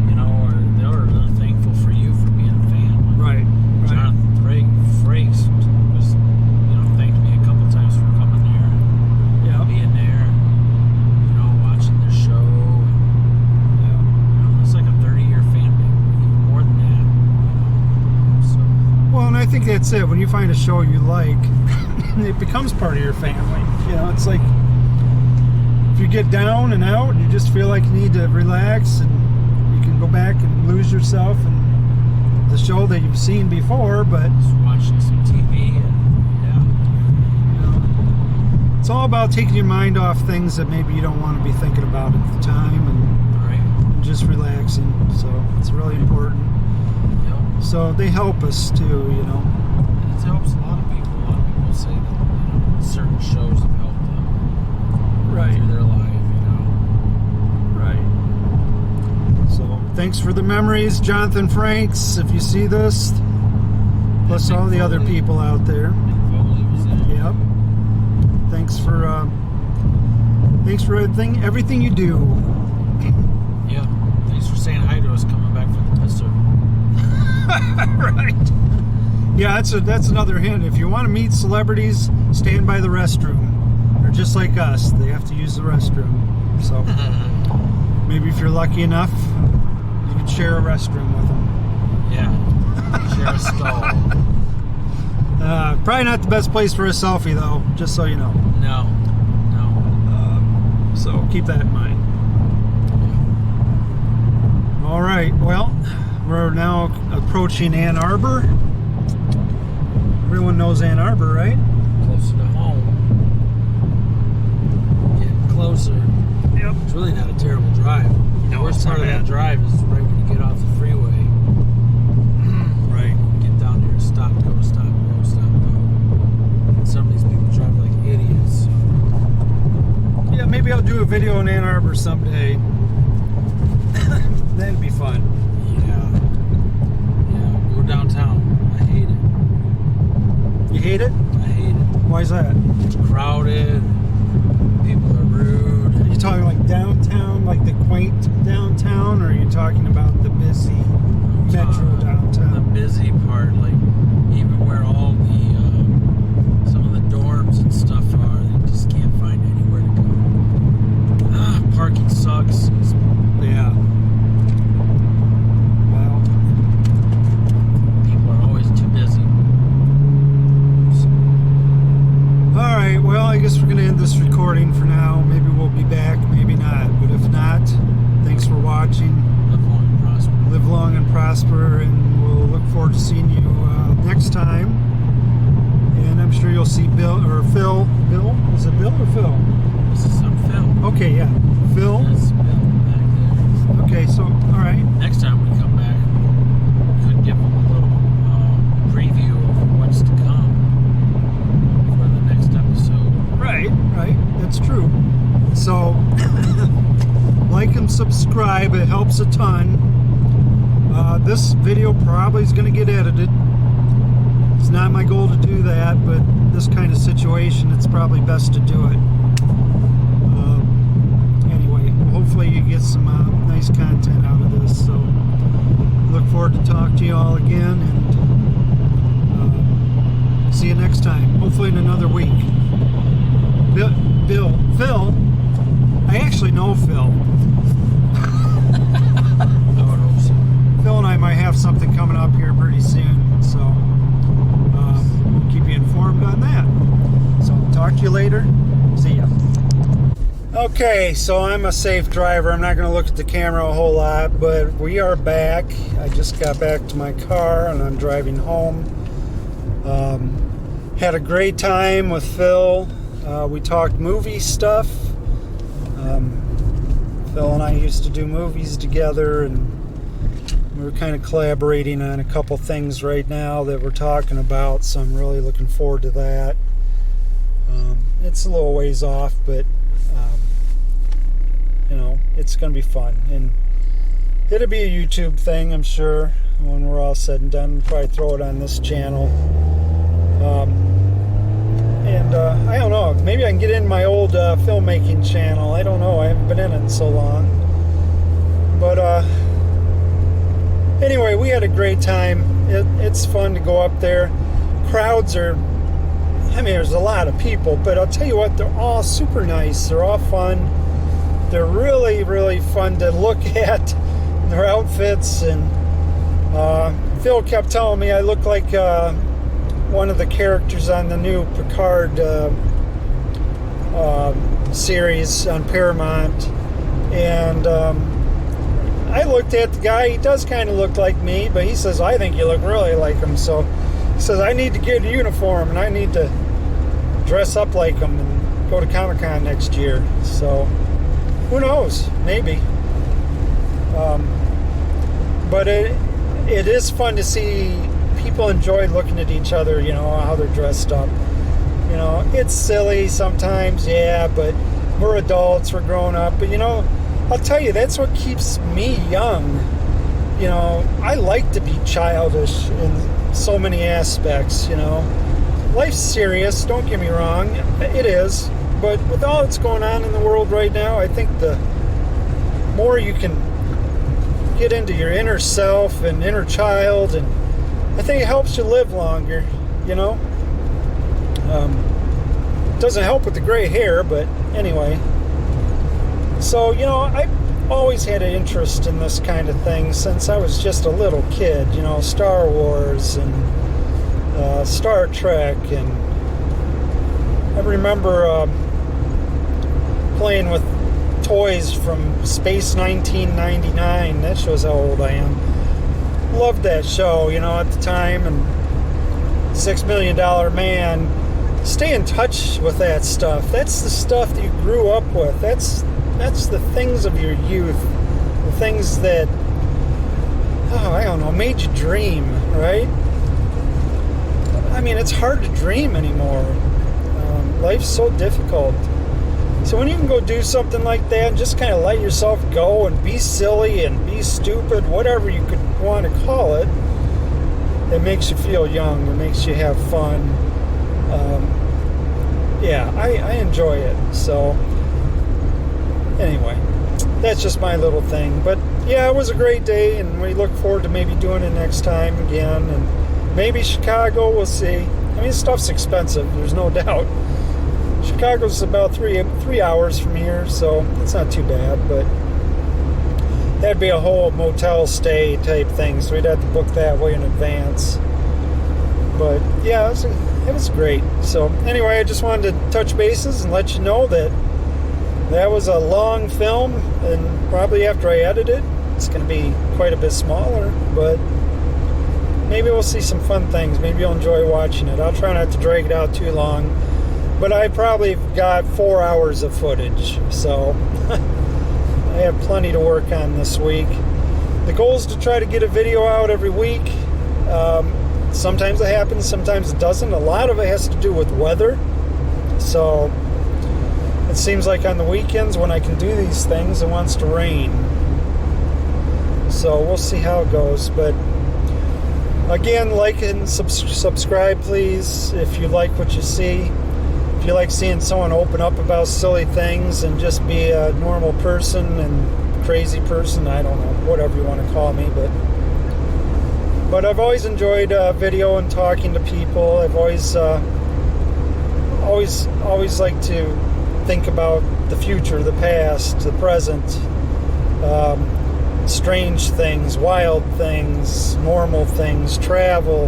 you know, they're thankful for you for being a fan. Like Right. Jonathan Frakes was, you know, thanked me a couple times for coming there, and Yeah. being there, and, you know, watching their show. And, you know, it's like a 30-year fan base, even more than that. You know, so Well, and I think that's it. When you find a show you like, it becomes part of your family. You know, it's like if you get down and out and you just feel like you need to relax, and you can go back and lose yourself in the show that you've seen before, but just watching some TV, and yeah, you know, it's all about taking your mind off things that maybe you don't want to be thinking about at the time, right. and just relaxing. So it's really important. Yep. So they help us too, you know. It helps a lot of people. A lot of people say that, you know, certain shows have helped them through their life, you know. Right. So thanks for the memories, Jonathan Frakes, if you see this. Plus all the other people out there. Mick Foley was in it. Yep. Thanks for everything you do. Yeah. Thanks for saying hi to us coming back from the piss circle. Right. Yeah, that's another hint. If you want to meet celebrities, stand by the restroom. They're just like us. They have to use the restroom. So maybe if you're lucky enough, you can share a restroom with them. Yeah. Share a stall. Probably not the best place for a selfie, though, just so you know. No. So keep that in mind. All right, well, we're now approaching Ann Arbor. Everyone knows Ann Arbor, right? Closer to home. Getting closer. Yep. It's really not a terrible drive. The worst part of that drive is right when you get off the freeway. Maybe I'll do a video in Ann Arbor someday. That'd be fun. Yeah. Go downtown. I hate it. You hate it? I hate it. Why is that? It's crowded. People are rude. Are you talking like downtown, like the quaint downtown, or are you talking about the busy metro downtown? The busy part, like even where all the some of the dorms and stuff are, they just can't find anywhere to go. Parking sucks. Yeah. Well, people are always too busy. all right. Well, I guess we're gonna end this recording for now. Maybe we'll be back, maybe not. But if not, thanks for watching. Live long and prosper. Live long and prosper, and we'll look forward to seeing you next time. And I'm sure you'll see Bill or Phil. Bill? Is it Bill or Phil? This is some Phil. Okay, yeah. Phil. That's Bill back there. Okay, so, all right. Next time we come back, we could give them a little preview of what's to come for the next episode. Right. That's true. So, like and subscribe. It helps a ton. This video probably is going to get edited. It's not my goal to do that, but this kind of situation, it's probably best to do it. Anyway, hopefully you get some nice content out of this. So, look forward to talk to you all again, and see you next time. Hopefully in another week. Phil, I actually know Phil. Phil and I might have something coming up here pretty soon, so we'll keep you informed on that. So talk to you later. See ya. Okay, so I'm a safe driver. I'm not going to look at the camera a whole lot, but we are back. I just got back to my car and I'm driving home. Had a great time with Phil. We talked movie stuff. Phil and I used to do movies together, and we're kind of collaborating on a couple things right now that we're talking about, so I'm really looking forward to that. It's a little ways off, but it's going to be fun, and it'll be a YouTube thing, I'm sure, when we're all said and done. We'll probably throw it on this channel. I don't know, maybe I can get in my old filmmaking channel. I don't know, I haven't been in it in so long. But anyway, we had a great time. It's fun to go up there. Crowds are, there's a lot of people, but I'll tell you what, they're all super nice. They're all fun. They're really, really fun to look at, their outfits. And Phil kept telling me I look like one of the characters on the new Picard series on Paramount. And I looked at the guy. He does kind of look like me, but he says, I think you look really like him. So he says, I need to get a uniform and I need to dress up like him and go to Comic-Con next year. So who knows? Maybe. But it is fun to see people enjoy looking at each other, how they're dressed up. It's silly sometimes, yeah, but we're adults, we're grown up. But, I'll tell you, that's what keeps me young. I like to be childish in so many aspects, Life's serious, don't get me wrong, it is. But with all that's going on in the world right now, I think the more you can get into your inner self and inner child, and I think it helps you live longer, doesn't help with the gray hair, but anyway. So, I've always had an interest in this kind of thing since I was just a little kid, Star Wars and Star Trek, and I remember playing with toys from Space 1999. That shows how old I am. Loved that show, at the time, and $6 Million Man. Stay in touch with that stuff. That's the stuff that you grew up with. That's the things of your youth. The things that, made you dream, right? It's hard to dream anymore. Life's so difficult. So when you can go do something like that and just kind of let yourself go and be silly and be stupid, whatever you could want to call it, it makes you feel young. It makes you have fun. Yeah, I enjoy it. So anyway, that's just my little thing. But yeah, it was a great day, and we look forward to maybe doing it next time again. And maybe Chicago, we'll see. I mean, stuff's expensive, there's no doubt. Chicago's about three hours from here, so it's not too bad, but that'd be a whole motel stay type thing, so we'd have to book that way in advance. But yeah, it was great. So anyway, I just wanted to touch bases and let you know that was a long film, and probably after I edit it, it's going to be quite a bit smaller, but maybe we'll see some fun things. Maybe you'll enjoy watching it. I'll try not to drag it out too long. But I probably got 4 hours of footage, so I have plenty to work on this week. The goal is to try to get a video out every week. Sometimes it happens, sometimes it doesn't. A lot of it has to do with weather. So it seems like on the weekends when I can do these things, it wants to rain. So we'll see how it goes. But again, like and subscribe, please, if you like what you see. If you like seeing someone open up about silly things and just be a normal person and crazy person, I don't know, whatever you want to call me, but I've always enjoyed video and talking to people. I've always liked to think about the future, the past, the present, strange things, wild things, normal things, travel.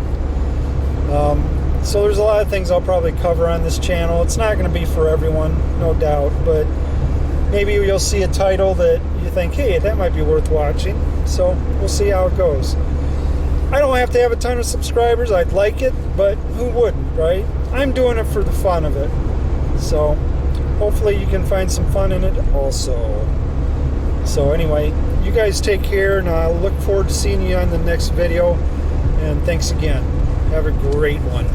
So there's a lot of things I'll probably cover on this channel. It's not going to be for everyone, no doubt, but maybe you'll see a title that you think, hey, that might be worth watching. So we'll see how it goes. I don't have to have a ton of subscribers. I'd like it, but who wouldn't, right? I'm doing it for the fun of it. So hopefully you can find some fun in it also. So anyway, you guys take care, and I look forward to seeing you on the next video. And thanks again. Have a great one.